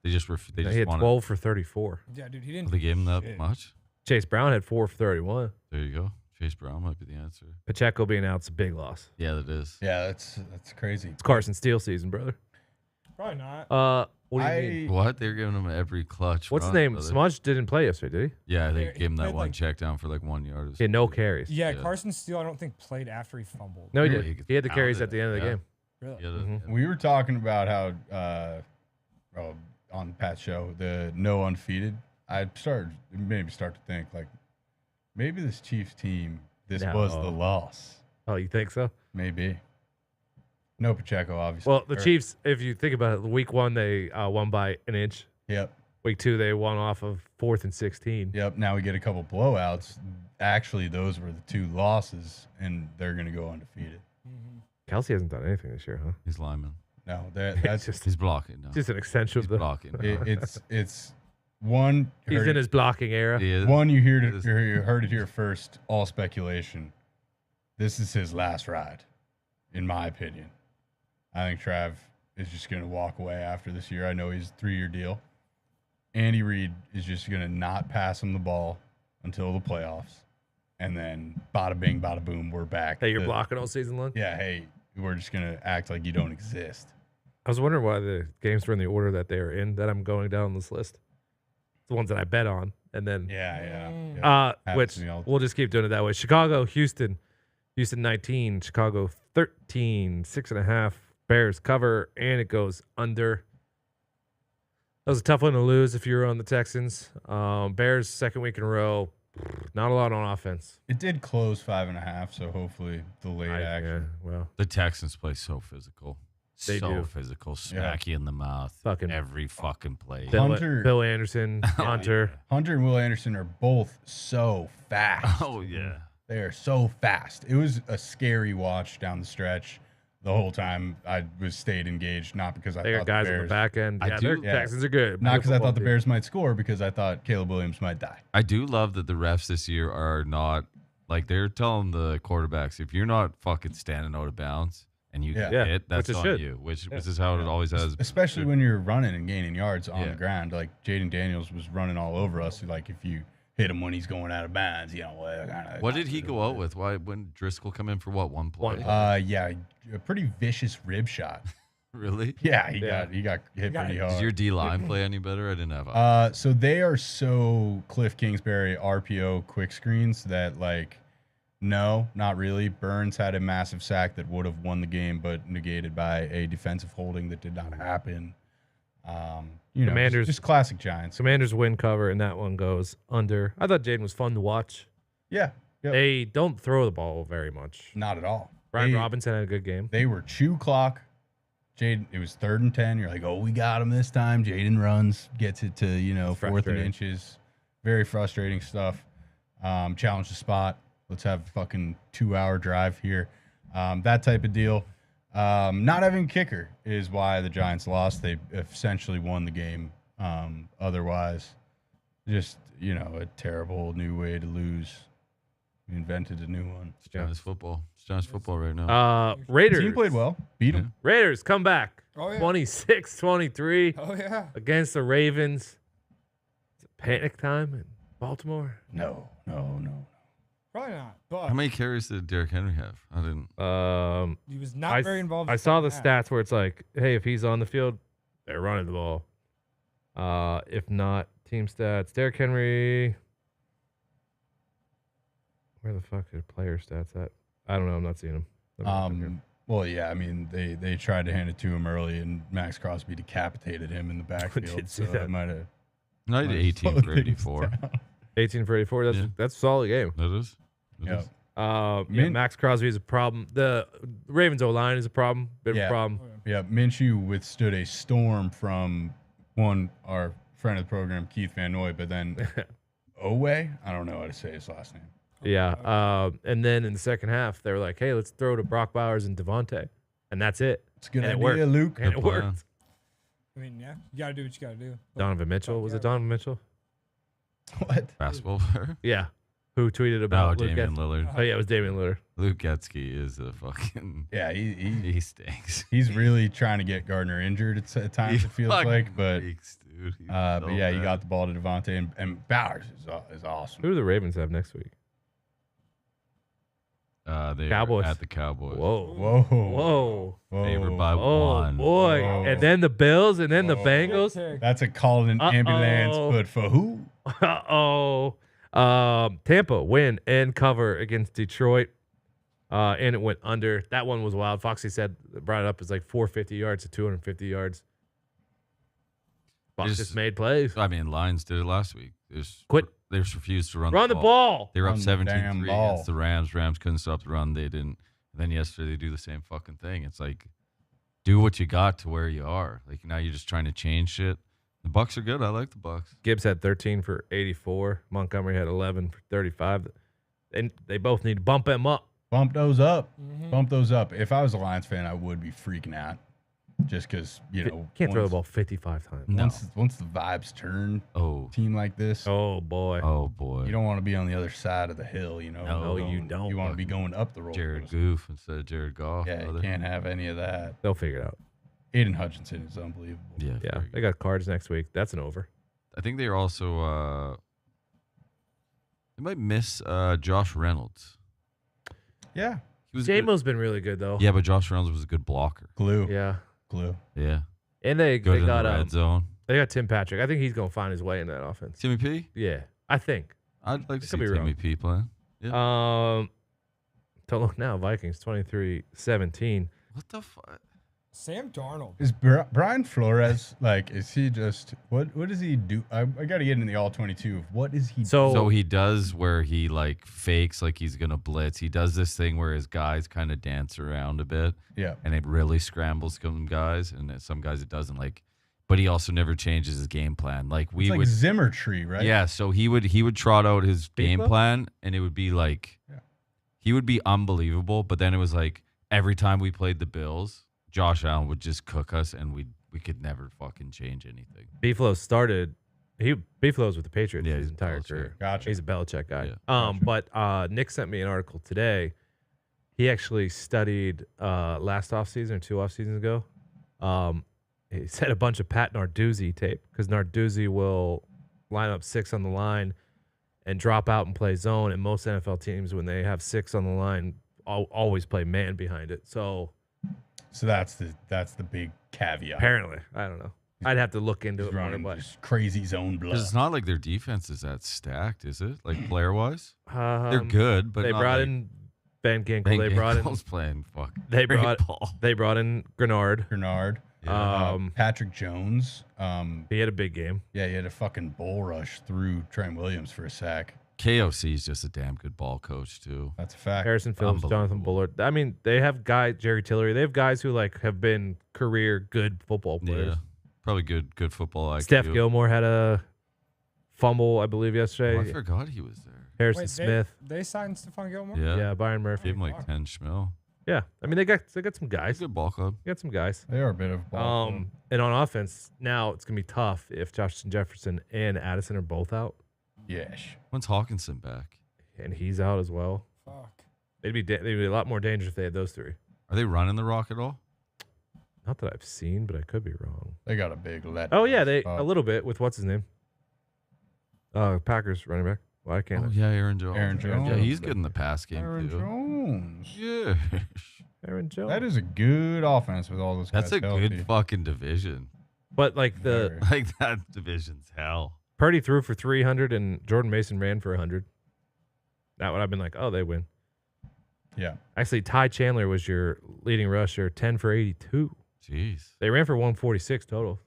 Speaker 2: they just
Speaker 1: he
Speaker 2: just
Speaker 1: had
Speaker 2: wanted.
Speaker 1: 12 for 34.
Speaker 4: Yeah, dude, he didn't.
Speaker 2: They gave him that
Speaker 4: shit.
Speaker 2: much.
Speaker 1: Chase Brown had 4 for 31.
Speaker 2: There you go. Chase Brown might be the answer.
Speaker 1: Pacheco being out's a big loss.
Speaker 2: Yeah, that is.
Speaker 3: Yeah, that's crazy.
Speaker 1: It's Carson Steele season, brother.
Speaker 4: Probably not.
Speaker 1: What do you mean?
Speaker 2: What? They're giving him every clutch.
Speaker 1: What's his
Speaker 2: run,
Speaker 1: name?
Speaker 2: brother.
Speaker 1: Smudge didn't play yesterday, did he?
Speaker 2: Yeah, they
Speaker 4: He
Speaker 2: gave him that
Speaker 4: played,
Speaker 2: one
Speaker 4: like-
Speaker 2: check down for like 1 yard. It was
Speaker 1: He had no
Speaker 2: crazy.
Speaker 1: carries.
Speaker 4: Yeah,
Speaker 2: Yeah.
Speaker 4: Carson Steele, I don't think played after he fumbled.
Speaker 1: No, he
Speaker 2: Really?
Speaker 1: did.
Speaker 2: He
Speaker 1: He had the carries
Speaker 2: pounded
Speaker 1: at the end of the
Speaker 2: it,
Speaker 1: game.
Speaker 4: Really?
Speaker 2: Yeah,
Speaker 1: Mhm.
Speaker 3: We were talking about how on Pat's show, the no undefeated. I started maybe start to think like maybe this Chiefs team, this was the
Speaker 1: No.
Speaker 3: loss.
Speaker 1: Oh, you think so?
Speaker 3: Maybe. No Pacheco, obviously.
Speaker 1: Well, the
Speaker 3: Or-
Speaker 1: Chiefs, if you think about it, week 1 they won by an inch.
Speaker 3: Yep.
Speaker 1: Week 2 they won off of 4th and 16.
Speaker 3: Yep. Now we get a couple blowouts. Actually, those were the 2 losses, and they're going to go undefeated.
Speaker 4: Mhm.
Speaker 1: Kelsey hasn't done anything this year, huh?
Speaker 2: He's lineman.
Speaker 3: No,
Speaker 1: It's
Speaker 3: that's
Speaker 1: just,
Speaker 2: He's blocking now.
Speaker 1: just an extension
Speaker 2: He's
Speaker 1: of the.
Speaker 2: blocking.
Speaker 3: it's one.
Speaker 1: He's
Speaker 3: heard
Speaker 1: in
Speaker 3: it-
Speaker 1: his blocking era.
Speaker 2: He is.
Speaker 3: One you heard
Speaker 2: It
Speaker 3: it,
Speaker 2: is.
Speaker 3: you heard it here first. All speculation. This is his last ride, in my opinion. I think Trav is just going to walk away after this year. I know he's a 3-year deal. Andy Reid is just going to not pass him the ball until the playoffs. and then bada bing, bada boom, we're back.
Speaker 1: Hey, you're blocking all season long?
Speaker 3: Yeah, hey, we're just gonna act like you don't exist.
Speaker 1: I was wondering why the games were in the order that they are in that I'm going down this list. It's the ones that I bet on. And then
Speaker 3: Yeah.
Speaker 1: which
Speaker 3: Happens to me all the
Speaker 1: we'll just keep doing it that way. Chicago, Houston 19, Chicago 13, 6.5. Bears cover, and it goes under. That was a tough one to lose if you were on the Texans. Bears, second week in a row. Not a lot on offense.
Speaker 3: It did close 5.5, so hopefully the late action.
Speaker 1: Yeah, well,
Speaker 2: The Texans play so physical.
Speaker 1: They
Speaker 2: so
Speaker 1: do.
Speaker 2: physical. Smack you in the mouth.
Speaker 1: Fucking
Speaker 2: every fucking play.
Speaker 1: Bill Anderson, Hunter.
Speaker 3: Hunter and Will Anderson are both so fast.
Speaker 2: Oh, yeah.
Speaker 3: They are so fast. It was a scary watch down the stretch. The whole time I stayed engaged, not because I
Speaker 1: They
Speaker 3: thought
Speaker 1: got guys
Speaker 3: the
Speaker 1: on the
Speaker 3: Bears,
Speaker 1: back end.
Speaker 2: I
Speaker 1: Yeah,
Speaker 2: do-
Speaker 1: their Texans are good.
Speaker 3: not because I thought the
Speaker 1: Football
Speaker 3: Bears might score, because I thought Caleb Williams might die.
Speaker 2: I do love that the refs this year are not like they're telling the quarterbacks, if you're not fucking standing out of bounds and you get
Speaker 3: Yeah.
Speaker 2: hit, that's
Speaker 1: Which it
Speaker 2: on
Speaker 1: should.
Speaker 2: you. Which is how it always has.
Speaker 3: Especially when you're running and gaining yards on
Speaker 2: Yeah.
Speaker 3: the ground. Like Jaden Daniels was running all over us. Like if you hit him when he's going out of bounds,
Speaker 2: What did he go out with? Why when Driscoll come in for what, one play?
Speaker 3: Yeah, a pretty vicious rib shot.
Speaker 2: Really?
Speaker 3: Yeah,
Speaker 1: Yeah.
Speaker 3: he got hit pretty hard.
Speaker 2: Did your D line play any better? I didn't have.
Speaker 3: So they are so Cliff Kingsbury RPO quick screens that like, no, not really. Burns had a massive sack that would have won the game, but negated by a defensive holding that did not happen.
Speaker 1: Commanders-
Speaker 3: just classic Giants.
Speaker 1: Commanders win cover, and that one goes under. I thought Jaden was fun to watch.
Speaker 3: Yeah, yep.
Speaker 1: They don't throw the ball very much.
Speaker 3: Not at all.
Speaker 1: Brian
Speaker 3: They-
Speaker 1: Robinson had a good game.
Speaker 3: They were chew clock. Jaden, it was 3rd and 10. You're like, oh, we got him this time. Jaden runs, gets it to, 4th and
Speaker 1: Frustrating.
Speaker 3: inches. Very frustrating stuff. Challenge the spot. Let's have a fucking 2-hour drive here. That type of deal. Not having a kicker is why the Giants lost. They essentially won the game. Otherwise, just, a terrible new way to lose. We invented a new one.
Speaker 2: It's Giants football. It's Giants football right now.
Speaker 1: Raiders.
Speaker 3: Team played well. Beat them.
Speaker 1: Raiders come back.
Speaker 4: Oh, yeah.
Speaker 1: 26-23
Speaker 4: Oh, yeah.
Speaker 1: against the Ravens. Is it panic time in Baltimore?
Speaker 3: No.
Speaker 4: Probably not. But
Speaker 2: How many carries did Derrick Henry have? I didn't.
Speaker 4: he was not very involved.
Speaker 1: I
Speaker 4: in
Speaker 1: saw the
Speaker 4: second half.
Speaker 1: stats where it's like, hey, if he's on the field, they're running the ball. If not, team stats. Derrick Henry. Where the fuck are player stats at? I don't know. I'm not seeing them. Let me look here.
Speaker 3: Well, yeah, I mean, they tried to hand it to him early, and Max Crosby decapitated him in the backfield.
Speaker 1: did see
Speaker 3: so
Speaker 1: that.
Speaker 3: it might have.
Speaker 2: No, he did 18 for 84.
Speaker 1: 18 for 84. That's a solid game.
Speaker 2: That is. It
Speaker 3: Yeah.
Speaker 2: is.
Speaker 1: Yeah, Max Crosby is a problem. The Ravens O-line is a problem. Bit of
Speaker 3: Yeah.
Speaker 1: a problem.
Speaker 3: Yeah, Minshew withstood a storm from our friend of the program, Keith Van Noy, but then Owe, I don't know how to say his last name.
Speaker 1: Yeah. And then in the second half, they were like, hey, let's throw to Brock Bowers and Devontae. And that's it.
Speaker 3: It's a good
Speaker 1: And it
Speaker 3: idea,
Speaker 1: worked.
Speaker 3: Luke.
Speaker 1: And it
Speaker 2: Good plan.
Speaker 1: worked.
Speaker 4: I mean, yeah, you gotta do what you gotta do.
Speaker 1: Donovan Mitchell. Was it Donovan Mitchell?
Speaker 3: What?
Speaker 2: Basketball player?
Speaker 1: Yeah. Who tweeted
Speaker 2: No,
Speaker 1: about Luke
Speaker 2: Damian
Speaker 1: Getsky?
Speaker 2: Lillard.
Speaker 1: Oh, yeah, it was Damian Lillard.
Speaker 2: Luke Getsky is a fucking.
Speaker 3: Yeah,
Speaker 2: He stinks.
Speaker 3: he's really trying to get Gardner injured at times, it feels
Speaker 2: fucking
Speaker 3: like. But
Speaker 2: reeks, dude. He's
Speaker 3: but
Speaker 2: so
Speaker 3: yeah, you
Speaker 2: bad.
Speaker 3: got the ball to Devontae, and Bowers is awesome.
Speaker 1: Who do the Ravens have next week?
Speaker 2: They
Speaker 1: Cowboys.
Speaker 2: At the Cowboys.
Speaker 1: Whoa.
Speaker 3: Whoa.
Speaker 1: Whoa.
Speaker 2: Favored by
Speaker 1: Oh,
Speaker 2: one.
Speaker 1: boy.
Speaker 3: Whoa.
Speaker 1: And then the Bills and then the
Speaker 3: Whoa.
Speaker 1: Bengals.
Speaker 3: That's a call an ambulance,
Speaker 1: Uh-oh.
Speaker 3: but for who?
Speaker 1: Uh-oh. Tampa win and cover against Detroit. And it went under. That one was wild. Foxy said, brought it up as like 450 yards to 250 yards. Bucks just made plays.
Speaker 2: I mean, Lions did it last week. They just refused to run
Speaker 1: the ball.
Speaker 2: They were up
Speaker 3: Run the damn
Speaker 2: 17-3
Speaker 3: ball.
Speaker 2: against the Rams. Rams couldn't stop the run. They didn't. And then yesterday they do the same fucking thing. It's like, do what you got to where you are. Like now you're just trying to change shit. The Bucks are good. I like the Bucks.
Speaker 1: Gibbs had 13 for 84. Montgomery had 11 for 35. And they both need to bump them up.
Speaker 3: Bump those up.
Speaker 4: Mm-hmm.
Speaker 3: Bump those up. If I was a Lions fan, I would be freaking out. Just because,
Speaker 1: Can't throw the ball 55 times.
Speaker 2: No.
Speaker 3: Once the vibes turn,
Speaker 2: Oh.
Speaker 3: team like this,
Speaker 1: Oh, boy.
Speaker 2: Oh boy.
Speaker 3: you don't want to be on the other side of the hill,
Speaker 2: No,
Speaker 1: you don't.
Speaker 3: You want to be going up the road.
Speaker 2: Jared Goof instead of Jared Goff.
Speaker 3: Yeah, you
Speaker 2: brother.
Speaker 3: can't have any of that.
Speaker 1: They'll figure it out.
Speaker 3: Aiden Hutchinson is unbelievable.
Speaker 2: Yeah.
Speaker 1: Yeah.
Speaker 2: very
Speaker 1: They
Speaker 2: good.
Speaker 1: got Cards next week. That's an over.
Speaker 2: I think they're also They might miss Josh Reynolds.
Speaker 3: Yeah.
Speaker 2: He was good.
Speaker 1: J-Mo's been really good though.
Speaker 2: Yeah, but Josh Reynolds was a good blocker.
Speaker 3: Glue.
Speaker 1: Yeah.
Speaker 3: Glue.
Speaker 2: Yeah.
Speaker 1: And they
Speaker 2: Good in
Speaker 1: got
Speaker 2: the red zone.
Speaker 1: they got Tim Patrick. I think he's gonna find his way in that offense.
Speaker 2: Timmy P?
Speaker 1: Yeah, I think.
Speaker 2: I'd like to see
Speaker 1: could be
Speaker 2: Timmy
Speaker 1: wrong.
Speaker 2: P playing. Yeah.
Speaker 1: Don't look now. Vikings 23-17.
Speaker 2: What the fuck?
Speaker 4: Sam Darnold.
Speaker 3: Is Brian Flores like? Is he just what? What does he do? I got to get in the all 22. What is he?
Speaker 2: So he does where he like fakes like he's gonna blitz. He does this thing where his guys kind of dance around a bit.
Speaker 3: Yeah.
Speaker 2: And it really scrambles some guys, and some guys it doesn't like. But he also never changes his game plan. Like we
Speaker 3: It's like
Speaker 2: would,
Speaker 3: Zimmer tree, right?
Speaker 2: yeah. So he would trot out his game
Speaker 1: Beeflo?
Speaker 2: plan, and it would be like,
Speaker 3: Yeah.
Speaker 2: he would be unbelievable. But then it was like every time we played the Bills, Josh Allen would just cook us, and we could never fucking change anything.
Speaker 1: Beeflo started. Beeflo was with the Patriots
Speaker 2: Yeah,
Speaker 1: his
Speaker 2: he's
Speaker 1: entire
Speaker 2: Belichick.
Speaker 1: career.
Speaker 3: Gotcha.
Speaker 1: He's a Belichick guy.
Speaker 2: Yeah.
Speaker 3: Gotcha.
Speaker 1: But Nick sent me an article today. He actually studied last offseason or 2 off seasons ago. He said a bunch of Pat Narduzzi tape because Narduzzi will line up 6 on the line and drop out and play zone. And most NFL teams, when they have 6 on the line, always play man behind it. So
Speaker 3: that's the big caveat.
Speaker 1: apparently, I don't know. I'd have to look into
Speaker 3: He's
Speaker 1: it more.
Speaker 3: running
Speaker 1: But
Speaker 3: just crazy zone blood.
Speaker 2: Because it's not like their defense is that stacked, is it? Like player wise, they're
Speaker 1: um,
Speaker 2: good, but
Speaker 1: they
Speaker 2: not
Speaker 1: brought
Speaker 2: like
Speaker 1: in Van Ginkel.
Speaker 2: Van
Speaker 1: They brought in.
Speaker 2: Ginkel's playing fuck.
Speaker 1: They
Speaker 2: great
Speaker 1: brought.
Speaker 2: ball.
Speaker 1: They brought in Grenard.
Speaker 3: Bernard.
Speaker 2: Yeah.
Speaker 3: Patrick Jones.
Speaker 1: He had a big game.
Speaker 3: Yeah, he had a fucking bull rush through Trent Williams for a sack.
Speaker 2: KOC is just a damn good ball coach too.
Speaker 3: That's a fact.
Speaker 1: Harrison Phillips, Jonathan Bullard. I mean, they have guys, Jerry Tillery. They have guys who like have been career good football players.
Speaker 2: Yeah, probably good football IQ.
Speaker 1: Steph Gilmore had a fumble, I believe,
Speaker 2: Oh,
Speaker 1: yesterday.
Speaker 2: I forgot he was there.
Speaker 1: Harrison
Speaker 4: Wait,
Speaker 1: Smith.
Speaker 4: They signed Stephon Gilmore?
Speaker 2: Yeah,
Speaker 1: Yeah, Byron Murphy.
Speaker 2: gave him like 10 schmil.
Speaker 1: Yeah, I mean they got some guys.
Speaker 2: Good ball club.
Speaker 1: They got some guys.
Speaker 3: They are a bit of a ball. club.
Speaker 1: And on offense now it's gonna be tough if Justin Jefferson and Addison are both out,
Speaker 3: Yes.
Speaker 2: When's Hawkinson back?
Speaker 1: and he's out as well.
Speaker 4: Fuck.
Speaker 1: They'd be a lot more dangerous if they had those 3.
Speaker 2: Are they running the rock at all?
Speaker 1: Not that I've seen, but I could be wrong.
Speaker 3: They got a big let.
Speaker 1: Oh yeah, they a little bit with what's his name. Packers running back. Why can't
Speaker 2: Oh
Speaker 1: I?
Speaker 2: yeah, Aaron Jones.
Speaker 3: Aaron
Speaker 2: Yeah,
Speaker 3: Jones.
Speaker 2: he's good in the pass game
Speaker 3: Aaron
Speaker 2: too.
Speaker 3: Jones.
Speaker 2: Yeah,
Speaker 1: Aaron Jones.
Speaker 3: That is a good offense with all those guys.
Speaker 2: that's a
Speaker 3: healthy.
Speaker 2: good fucking division.
Speaker 1: But like the
Speaker 3: Very.
Speaker 2: Like that division's hell.
Speaker 1: Purdy threw for 300 and Jordan Mason ran for 100. That would have been like, oh, they win.
Speaker 3: Yeah.
Speaker 1: Actually, Ty Chandler was your leading rusher, 10 for 82.
Speaker 2: Jeez,
Speaker 1: They ran for 146 total,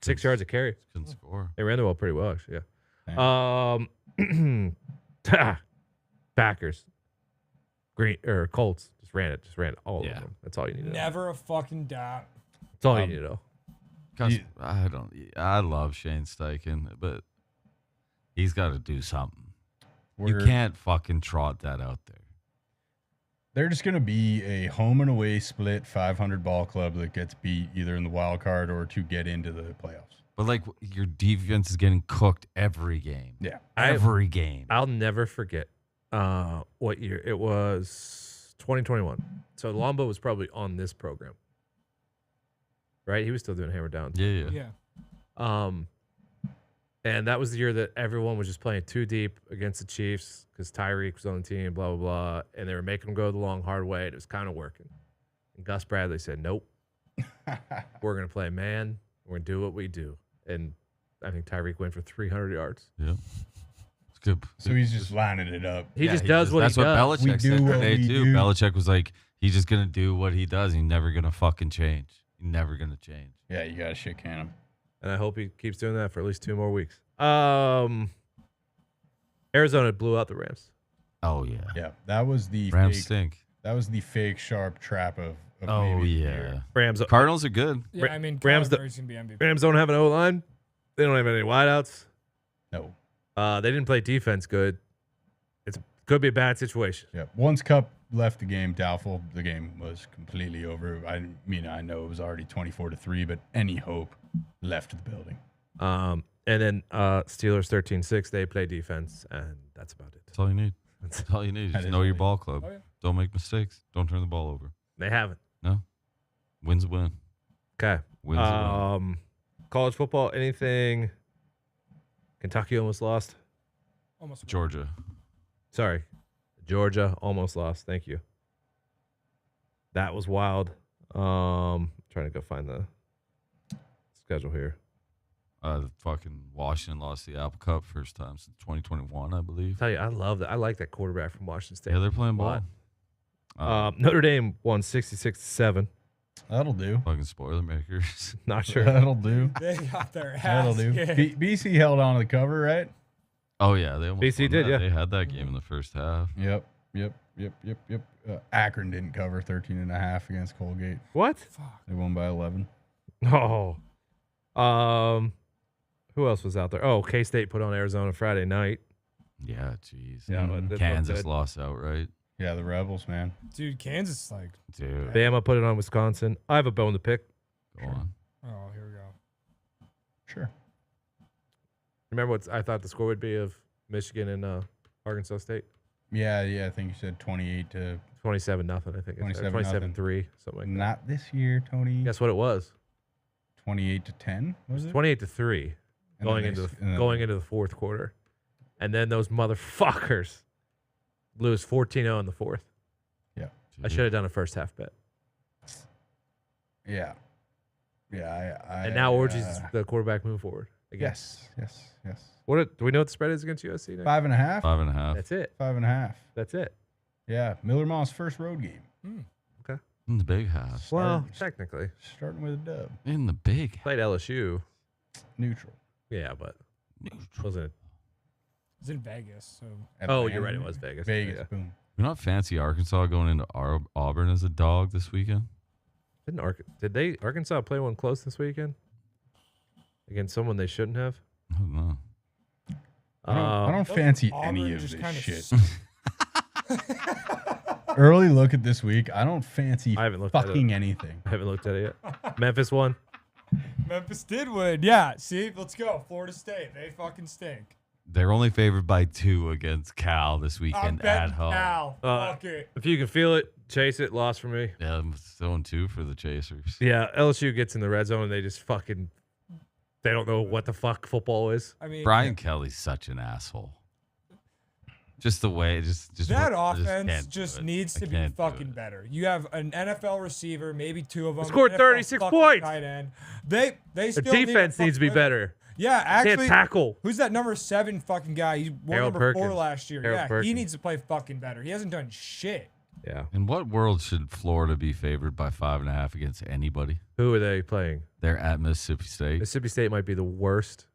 Speaker 1: 6 yards a carry.
Speaker 2: couldn't score.
Speaker 1: They ran the ball pretty well, actually.
Speaker 3: Thanks.
Speaker 1: Yeah. Packers, Colts just ran it all
Speaker 2: Yeah.
Speaker 1: of them. That's all you need to know.
Speaker 4: Never a fucking doubt.
Speaker 1: That's all you need to know.
Speaker 2: I love Shane Steichen, but he's got to do something. You
Speaker 3: We're-
Speaker 2: can't fucking trot that out there.
Speaker 3: They're just going to be a home and away split 500 ball club that gets beat either in the wild card or to get into the playoffs.
Speaker 2: But like your defense is getting cooked every game.
Speaker 3: Yeah.
Speaker 2: Every game.
Speaker 1: I'll never forget what year. It was 2021. So Lombo was probably on this program. Right? He was still doing Hammer Dahn.
Speaker 2: Yeah.
Speaker 4: Yeah.
Speaker 1: And that was the year that everyone was just playing too deep against the Chiefs because Tyreek was on the team, blah, blah, blah. And they were making them go the long, hard way. And it was kind of working. And Gus Bradley said, nope, we're going to play man. We're going to do what we do. And I think Tyreek went for 300 yards.
Speaker 2: Yeah. It's good.
Speaker 3: So he's just lining it up.
Speaker 1: He just does what he does.
Speaker 2: That's what
Speaker 3: We
Speaker 2: Belichick
Speaker 3: do
Speaker 2: said
Speaker 3: what
Speaker 2: today,
Speaker 3: we
Speaker 2: too.
Speaker 3: do.
Speaker 2: Belichick was like, he's just going to do what he does. He's never going to fucking change. He's never going to change.
Speaker 3: Yeah, you got to shit can him.
Speaker 1: And I hope he keeps doing that for at least 2 more weeks. Arizona blew out the Rams.
Speaker 2: Oh, yeah.
Speaker 3: Yeah, that was the
Speaker 2: Rams
Speaker 3: fake,
Speaker 2: stink.
Speaker 3: that was the fake sharp trap of
Speaker 2: Oh,
Speaker 3: maybe the
Speaker 2: yeah.
Speaker 3: year.
Speaker 1: Rams
Speaker 2: Cardinals are good.
Speaker 4: Yeah, I mean,
Speaker 1: Rams
Speaker 4: Kyler Murray's going to be MVP.
Speaker 1: Rams don't have an O-line. They don't have any wideouts.
Speaker 3: No.
Speaker 1: They didn't play defense good. Could be a bad situation.
Speaker 3: Yeah. Once Cup left the game, doubtful. The game was completely over. I mean, I know it was already 24-3, but any hope left the building.
Speaker 1: And then Steelers 13-6. They play defense, and that's about it.
Speaker 2: That's all you need. That's all you need.
Speaker 3: That
Speaker 2: Just
Speaker 3: is
Speaker 2: know
Speaker 3: all
Speaker 2: your
Speaker 3: you
Speaker 2: ball club.
Speaker 4: Oh, yeah.
Speaker 2: Don't make mistakes. Don't turn the ball over.
Speaker 1: They haven't.
Speaker 2: No. Wins a win.
Speaker 1: Okay.
Speaker 2: Wins a win.
Speaker 1: College football, anything? Kentucky almost lost.
Speaker 4: Almost.
Speaker 2: Georgia.
Speaker 1: Sorry. Georgia almost lost. Thank you. That was wild. Trying to go find the schedule here.
Speaker 2: Fucking Washington lost the Apple Cup first time since 2021, I believe.
Speaker 1: Tell you, I love that. I like that quarterback from Washington State.
Speaker 2: Yeah, they're playing
Speaker 1: a lot.
Speaker 2: ball.
Speaker 1: Notre Dame won 66-7.
Speaker 3: That'll do.
Speaker 2: Fucking spoiler makers.
Speaker 1: Not sure.
Speaker 3: That'll do.
Speaker 4: They got their
Speaker 3: That'll
Speaker 4: ass
Speaker 3: do.
Speaker 4: kicked.
Speaker 3: BC held on to the cover, right?
Speaker 2: Oh yeah, they almost
Speaker 1: BC
Speaker 2: won
Speaker 1: did,
Speaker 2: that.
Speaker 1: yeah.
Speaker 2: They had that game in the first half.
Speaker 3: Yep. Akron didn't cover 13.5 against Colgate.
Speaker 1: What?
Speaker 4: Fuck.
Speaker 3: They won by 11.
Speaker 1: Oh. Who else was out there? Oh, K-State put on Arizona Friday night.
Speaker 2: Yeah, jeez.
Speaker 1: Yeah,
Speaker 3: Mhm.
Speaker 1: but
Speaker 2: Kansas lost outright.
Speaker 3: Yeah, the Rebels, man.
Speaker 4: Dude, Kansas like.
Speaker 2: Dude,
Speaker 1: Bama put it on Wisconsin. I have a bone to pick.
Speaker 2: go on.
Speaker 4: Oh, here we go.
Speaker 3: Sure.
Speaker 1: Remember what I thought the score would be of Michigan and Arkansas State?
Speaker 3: Yeah, I think you said 28 to
Speaker 1: 27-0, I think.
Speaker 3: 27-0.
Speaker 1: 27-3, something like that.
Speaker 3: not this year, Tony.
Speaker 1: Guess what it was?
Speaker 3: 28 to 10, was it?
Speaker 1: 28-3
Speaker 3: And
Speaker 1: going
Speaker 3: then
Speaker 1: into
Speaker 3: they-
Speaker 1: the
Speaker 3: and then-
Speaker 1: going into the fourth quarter. And then those motherfuckers lose 14-0 in the fourth. I should have done a first half bet.
Speaker 3: Yeah. Yeah, I
Speaker 1: And now Orgy's the quarterback move forward. Again.
Speaker 3: Yes.
Speaker 1: Do we know what the spread is against USC? Nick?
Speaker 3: 5.5.
Speaker 2: 5.5.
Speaker 1: That's it.
Speaker 3: 5.5.
Speaker 1: That's it.
Speaker 3: Yeah, Miller Moss' first road game.
Speaker 2: In the big house.
Speaker 1: Well, technically.
Speaker 3: Starting with a dub.
Speaker 2: In the big
Speaker 1: Played LSU.
Speaker 3: Neutral.
Speaker 1: Yeah, but wasn't it?
Speaker 4: It's in Vegas, so.
Speaker 1: Oh, you're right. It
Speaker 3: Atlanta.
Speaker 1: was Vegas.
Speaker 3: Vegas,
Speaker 1: Yeah.
Speaker 3: boom.
Speaker 2: You're not fancy Arkansas going into Auburn as a dog this weekend?
Speaker 1: Did Arkansas play one close this weekend against someone they shouldn't have?
Speaker 2: I don't know.
Speaker 3: I don't
Speaker 4: Doesn't
Speaker 3: fancy
Speaker 4: Auburn
Speaker 3: any of
Speaker 4: just
Speaker 3: this
Speaker 4: kinda
Speaker 3: shit. Early look at this week. I don't fancy
Speaker 1: I haven't looked at it.
Speaker 3: fucking anything.
Speaker 1: I haven't looked at it yet. Memphis won.
Speaker 4: Memphis did win. Yeah, see? Let's go. Florida State. They fucking stink.
Speaker 2: They're only favored by 2 against Cal this
Speaker 4: I'm
Speaker 2: weekend at
Speaker 4: betting
Speaker 2: home.
Speaker 4: Cal. Fuck it.
Speaker 1: If you can feel it, chase it. Lost for me.
Speaker 2: Yeah, I'm throwing 2 for the Chasers.
Speaker 1: Yeah, LSU gets in the red zone and they just fucking. They don't know what the fuck football is.
Speaker 4: I mean,
Speaker 2: Brian Kelly's such an asshole. Just the way, just
Speaker 4: that
Speaker 2: I
Speaker 4: offense
Speaker 2: can't do
Speaker 4: just
Speaker 2: it.
Speaker 4: needs
Speaker 2: I
Speaker 4: to be
Speaker 2: can't do
Speaker 4: fucking
Speaker 2: it.
Speaker 4: better. You have an NFL receiver, maybe 2 of them.
Speaker 1: scored
Speaker 4: NFL
Speaker 1: 36
Speaker 4: fucking
Speaker 1: points.
Speaker 4: Tight end. They
Speaker 1: Their
Speaker 4: still need
Speaker 1: defense needs to be better.
Speaker 4: Yeah, actually,
Speaker 1: Can't tackle.
Speaker 4: who's that number 7 fucking guy? He won
Speaker 1: Harold
Speaker 4: number 4
Speaker 1: Perkins.
Speaker 4: last year.
Speaker 1: Harold
Speaker 4: Yeah, he
Speaker 1: Perkins.
Speaker 4: needs to play fucking better. He hasn't done shit.
Speaker 1: Yeah.
Speaker 2: In what world should Florida be favored by 5.5 against anybody?
Speaker 1: Who are they playing?
Speaker 2: They're at Mississippi State.
Speaker 1: Mississippi State might be the worst.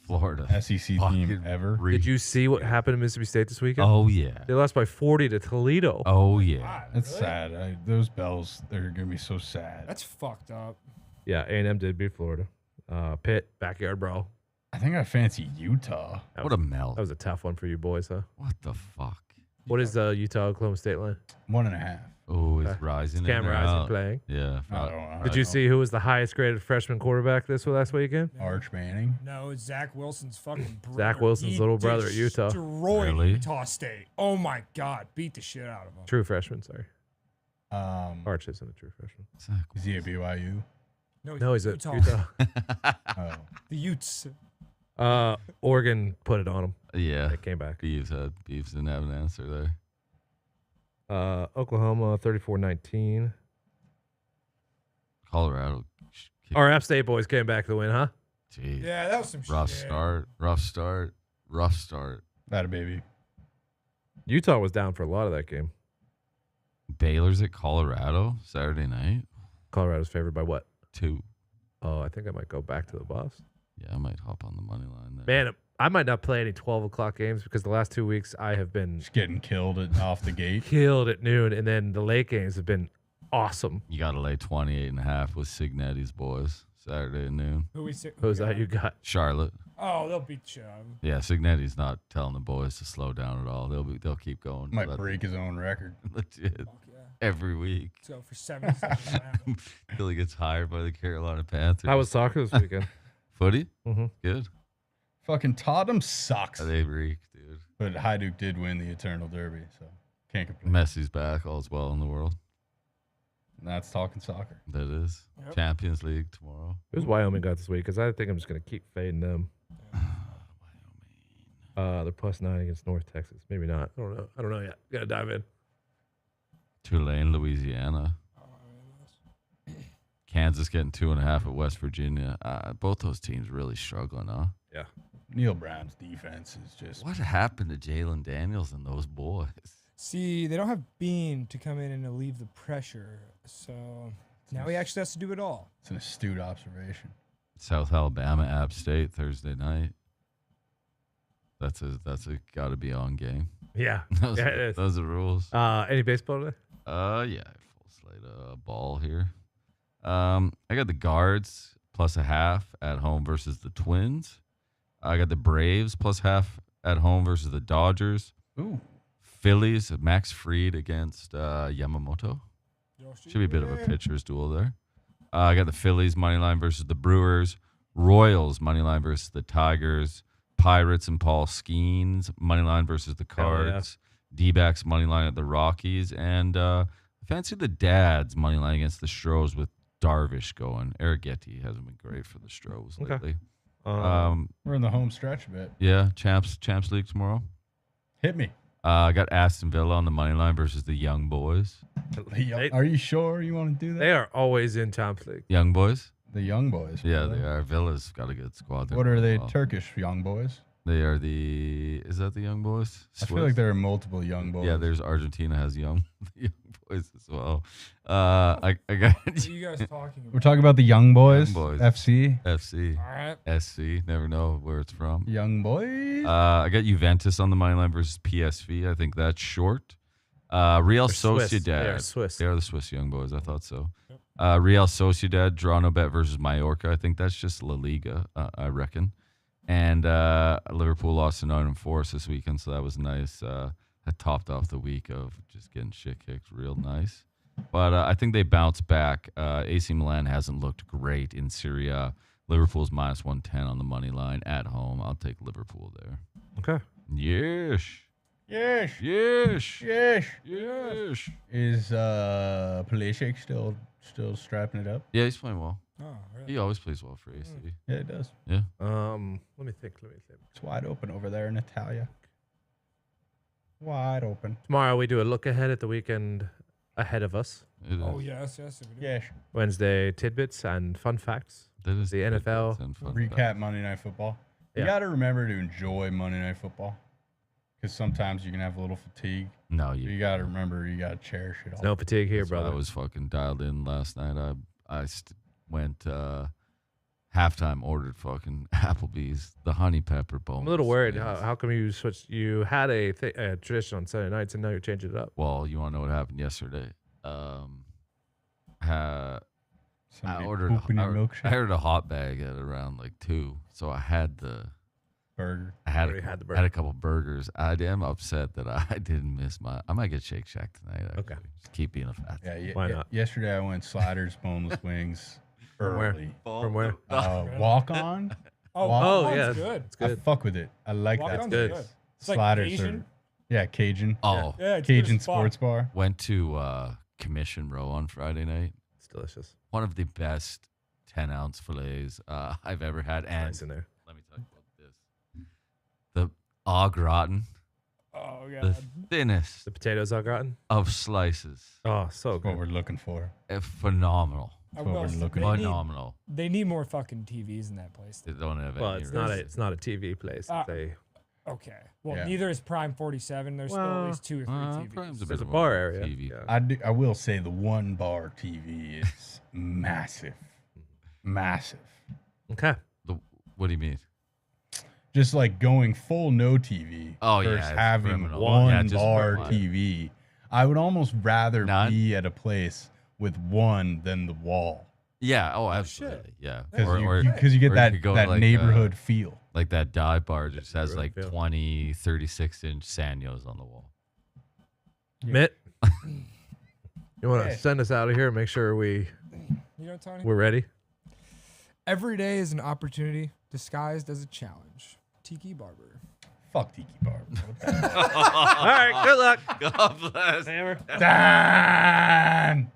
Speaker 2: Florida.
Speaker 3: SEC team
Speaker 2: Fucking
Speaker 3: ever.
Speaker 1: Did you see what happened to Mississippi State this weekend?
Speaker 2: Oh yeah.
Speaker 1: They lost by 40 to Toledo.
Speaker 2: Oh yeah.
Speaker 4: God,
Speaker 3: That's
Speaker 4: really?
Speaker 3: sad. Those bells, they're gonna be so sad.
Speaker 4: That's fucked up.
Speaker 1: Yeah, A&M did beat Florida. Pitt, backyard brawl.
Speaker 3: I think I fancy Utah.
Speaker 1: That
Speaker 2: What
Speaker 1: was,
Speaker 2: a melt.
Speaker 1: that was a tough one for you boys, huh?
Speaker 2: What the fuck?
Speaker 1: What is the Utah Oklahoma State line?
Speaker 3: 1.5.
Speaker 2: Oh, it's
Speaker 1: Okay.
Speaker 2: rising.
Speaker 1: Cam
Speaker 2: in or
Speaker 1: Rising
Speaker 2: out?
Speaker 1: playing.
Speaker 2: Yeah.
Speaker 1: Did you see who was the highest graded freshman quarterback this last weekend?
Speaker 3: Arch Manning.
Speaker 4: No, it's Zach Wilson's fucking brother.
Speaker 1: Zach Wilson's
Speaker 4: He
Speaker 1: little brother at Utah.
Speaker 4: Destroyed
Speaker 2: Really?
Speaker 4: Utah State. Oh my God, beat the shit out of him.
Speaker 1: True freshman, sorry.
Speaker 3: Arch.
Speaker 1: Arch isn't a true freshman.
Speaker 3: Is he at BYU?
Speaker 1: No, he's at
Speaker 4: Utah.
Speaker 1: Utah.
Speaker 3: Oh.
Speaker 4: The Utes.
Speaker 1: Oregon put it on him.
Speaker 2: Yeah.
Speaker 1: They came back.
Speaker 2: Beeves didn't have an answer there.
Speaker 1: Oklahoma 34-19.
Speaker 2: Colorado.
Speaker 1: Our App State boys came back to win, huh?
Speaker 2: Jeez.
Speaker 4: Yeah, that was some
Speaker 2: Rough
Speaker 4: shit.
Speaker 2: start. Rough start.
Speaker 3: That a baby.
Speaker 1: Utah was down for a lot of that game.
Speaker 2: Baylor's at Colorado Saturday night.
Speaker 1: Colorado's favored by what?
Speaker 2: 2.
Speaker 1: Oh, I think I might go back to the Buffs.
Speaker 2: Yeah, I might hop on the money line there.
Speaker 1: Man, I might not play any 12 o'clock games because the last 2 weeks I have been
Speaker 3: Just getting killed off the gate.
Speaker 1: killed at noon, and then the late games have been awesome.
Speaker 2: You got to lay 28.5 with Signetti's boys Saturday at noon.
Speaker 1: Who's that you got?
Speaker 2: Charlotte.
Speaker 4: Oh, they'll beat the shit out of him.
Speaker 2: Yeah, Signetti's not telling the boys to slow down at all. They'll keep going.
Speaker 3: Might break his own record.
Speaker 2: Legit.
Speaker 4: Fuck yeah.
Speaker 2: Every week
Speaker 4: Let's go for 77.
Speaker 2: until he gets hired by the Carolina Panthers.
Speaker 1: How was soccer this weekend?
Speaker 2: Footy?
Speaker 1: Mm-hmm.
Speaker 2: Good.
Speaker 3: Fucking Tottenham sucks.
Speaker 2: They reek, dude.
Speaker 3: But Hajduk did win the Eternal Derby, so can't complain.
Speaker 2: Messi's back. All's well in the world.
Speaker 3: That's talking soccer.
Speaker 2: That is.
Speaker 4: Yep.
Speaker 2: Champions League tomorrow.
Speaker 1: Who's Wyoming got this week? Because I think I'm just going to keep fading them. They're +9 against North Texas. Maybe not. I don't know yet. Gotta dive in.
Speaker 2: Tulane, Louisiana. Kansas getting 2.5 at West Virginia. Both those teams really struggling, huh?
Speaker 1: Yeah.
Speaker 3: Neil Brown's defense is just.
Speaker 2: What happened to Jalen Daniels and those boys?
Speaker 4: See, they don't have Bean to come in and relieve the pressure, so now he actually has to do it all.
Speaker 3: It's an astute observation.
Speaker 2: South Alabama, App State, Thursday night. That's a got to be on game.
Speaker 1: Yeah.
Speaker 2: Those,
Speaker 1: Yeah, it is.
Speaker 2: those are the rules.
Speaker 1: Any baseball today?
Speaker 2: Yeah, full slate of ball here. I got the Guards +0.5 at home versus the Twins. I got the Braves +0.5 at home versus the Dodgers.
Speaker 3: Ooh.
Speaker 2: Phillies, Max Fried against Yamamoto. Should be a bit of a pitcher's duel there. I got the Phillies money line versus the Brewers. Royals money line versus the Tigers. Pirates and Paul Skeens money line versus the Cards. D-backs money line at the Rockies. And fancy the Dads money line against the Stros with Darvish going. Eric Getty hasn't been great for the Stros lately.
Speaker 3: We're in the home stretch a bit.
Speaker 2: Yeah, Champs League tomorrow.
Speaker 3: Hit me.
Speaker 2: I got Aston Villa on the money line versus the Young Boys.
Speaker 3: Are you sure you want to do that?
Speaker 1: They are always in Champions League.
Speaker 2: Young Boys?
Speaker 3: The young boys.
Speaker 2: Yeah,
Speaker 3: really?
Speaker 2: they are. Villa's got a good squad.
Speaker 3: What are they?
Speaker 2: Well.
Speaker 3: Turkish young boys?
Speaker 2: They are the. Is that the Young Boys?
Speaker 3: I feel like there are multiple young boys.
Speaker 2: Yeah, there's Argentina has young boys as well. I got
Speaker 4: What are you guys talking
Speaker 3: We're
Speaker 4: about?
Speaker 3: talking about the young boys.
Speaker 2: Young Boys.
Speaker 3: FC.
Speaker 2: FC,
Speaker 4: All right.
Speaker 2: SC. Never know where it's from.
Speaker 3: Young boys.
Speaker 2: I got Juventus on the money line versus PSV. I think that's short. Real
Speaker 1: They're Swiss.
Speaker 2: Sociedad.
Speaker 1: They are Swiss.
Speaker 2: They are the Swiss Young Boys. I thought so. Real Sociedad, draw no bet versus Mallorca. I think that's just La Liga, I reckon. And Liverpool lost to Nottingham Forest this weekend, so that was nice. That topped off the week of just getting shit kicked real nice. But I think they bounced back. AC Milan hasn't looked great in Serie A. Liverpool's -110 on the money line at home. I'll take Liverpool there.
Speaker 1: Okay.
Speaker 2: Yes.
Speaker 3: yes.
Speaker 2: Yes.
Speaker 3: Yes.
Speaker 2: Yes.
Speaker 3: Is Pulisic still strapping it up?
Speaker 2: Yeah, he's playing well.
Speaker 4: Oh, really?
Speaker 2: He always plays well for AC.
Speaker 3: Yeah, it does.
Speaker 2: Yeah.
Speaker 1: Let me think.
Speaker 3: It's wide open over there in Italia. Wide open.
Speaker 1: Tomorrow we do a look ahead at the weekend ahead of us.
Speaker 2: It
Speaker 4: Oh,
Speaker 2: is.
Speaker 4: yes. We do.
Speaker 3: Yes.
Speaker 1: Wednesday tidbits and fun facts.
Speaker 2: That is
Speaker 1: The NFL.
Speaker 2: and fun
Speaker 3: Recap
Speaker 2: fact.
Speaker 3: Monday Night Football. You
Speaker 1: Yeah.
Speaker 3: got to remember to enjoy Monday Night Football because sometimes you can have a little fatigue.
Speaker 2: No,
Speaker 3: You got to remember you got to cherish it all.
Speaker 1: No fatigue here,
Speaker 2: That's why
Speaker 1: brother.
Speaker 2: I was fucking dialed in last night. I went halftime, ordered fucking Applebee's, the honey pepper bone.
Speaker 1: I'm a little worried. How come you switched? You had a tradition on Sunday nights and now you're changing it up.
Speaker 2: Well, you want to know what happened yesterday? I
Speaker 3: Somebody
Speaker 2: ordered
Speaker 3: pooping your
Speaker 2: I
Speaker 3: milkshake
Speaker 2: ordered a hot bag at around like 2, so I had
Speaker 3: burger.
Speaker 1: Already had the burger.
Speaker 2: had a couple burgers. I am upset that I didn't miss I might get Shake Shack tonight. Actually.
Speaker 1: Okay.
Speaker 2: Just keep being a fat.
Speaker 3: Yeah,
Speaker 1: Why not?
Speaker 3: Yesterday I went sliders, boneless wings
Speaker 1: where?
Speaker 3: early.
Speaker 1: From where?
Speaker 3: Walk on.
Speaker 4: Oh,
Speaker 3: Oh,
Speaker 4: Walk-On's
Speaker 1: yeah.
Speaker 4: good.
Speaker 1: It's
Speaker 3: I
Speaker 1: good.
Speaker 3: fuck with it. I like that.
Speaker 4: Walk-On's
Speaker 1: good.
Speaker 4: good. It's like
Speaker 3: Sliders
Speaker 4: Cajun.
Speaker 3: are, yeah, Cajun.
Speaker 2: Oh,
Speaker 4: Yeah, it's good
Speaker 3: Cajun
Speaker 4: as fuck.
Speaker 3: Sports Bar.
Speaker 2: went to Commission Row on Friday night.
Speaker 1: It's delicious.
Speaker 2: One of the best 10-ounce fillets I've ever had.
Speaker 1: It's
Speaker 2: And
Speaker 1: nice in there.
Speaker 2: let me talk about this. The au gratin,
Speaker 4: Oh,
Speaker 2: the
Speaker 4: God.
Speaker 2: thinnest
Speaker 1: The potatoes au gratin.
Speaker 2: of slices.
Speaker 1: Oh, so
Speaker 3: That's what
Speaker 1: good.
Speaker 3: we're looking for.
Speaker 2: Phenomenal.
Speaker 4: I
Speaker 3: what
Speaker 4: will
Speaker 3: we're
Speaker 4: say,
Speaker 3: looking
Speaker 4: they
Speaker 3: for.
Speaker 4: need,
Speaker 2: Phenomenal.
Speaker 4: they need more fucking TVs in that place.
Speaker 2: They don't have
Speaker 1: Well,
Speaker 2: any.
Speaker 1: it's not a TV place.
Speaker 4: Ah.
Speaker 1: It's
Speaker 4: Okay. Well,
Speaker 3: Yeah.
Speaker 4: neither is Prime 47. There's still at least 2 or 3 TVs.
Speaker 2: Prime's
Speaker 1: There's a
Speaker 2: bit
Speaker 1: bar
Speaker 2: more
Speaker 1: area.
Speaker 2: TV.
Speaker 1: Yeah.
Speaker 3: I will say the one bar TV is massive. Massive.
Speaker 1: Okay.
Speaker 2: What do you mean?
Speaker 3: Just like going full no TV
Speaker 2: Oh, yeah,
Speaker 3: versus
Speaker 2: it's
Speaker 3: having
Speaker 2: criminal.
Speaker 3: one
Speaker 2: Yeah, just
Speaker 3: bar
Speaker 2: one.
Speaker 3: TV. I would almost rather
Speaker 2: None?
Speaker 3: be at a place with one than the wall.
Speaker 2: Yeah. Oh,
Speaker 4: shit.
Speaker 2: absolutely. Yeah.
Speaker 3: Because you,
Speaker 2: or
Speaker 3: get
Speaker 2: or you
Speaker 3: that,
Speaker 2: could go
Speaker 3: that
Speaker 2: like,
Speaker 3: neighborhood feel.
Speaker 2: like that dive bar just has
Speaker 1: Neighborhood
Speaker 2: like
Speaker 1: feel.
Speaker 2: 20, 36-inch Sanyos on the wall.
Speaker 1: Mitt, you want to
Speaker 3: Hey.
Speaker 1: send us out of here? Make sure
Speaker 4: You know, Tony?
Speaker 1: we're ready.
Speaker 4: Every day is an opportunity disguised as a challenge. Tiki Barber.
Speaker 3: Fuck Tiki Bar.
Speaker 1: All right. Good luck.
Speaker 2: God bless.
Speaker 1: Hammer.
Speaker 3: Dan!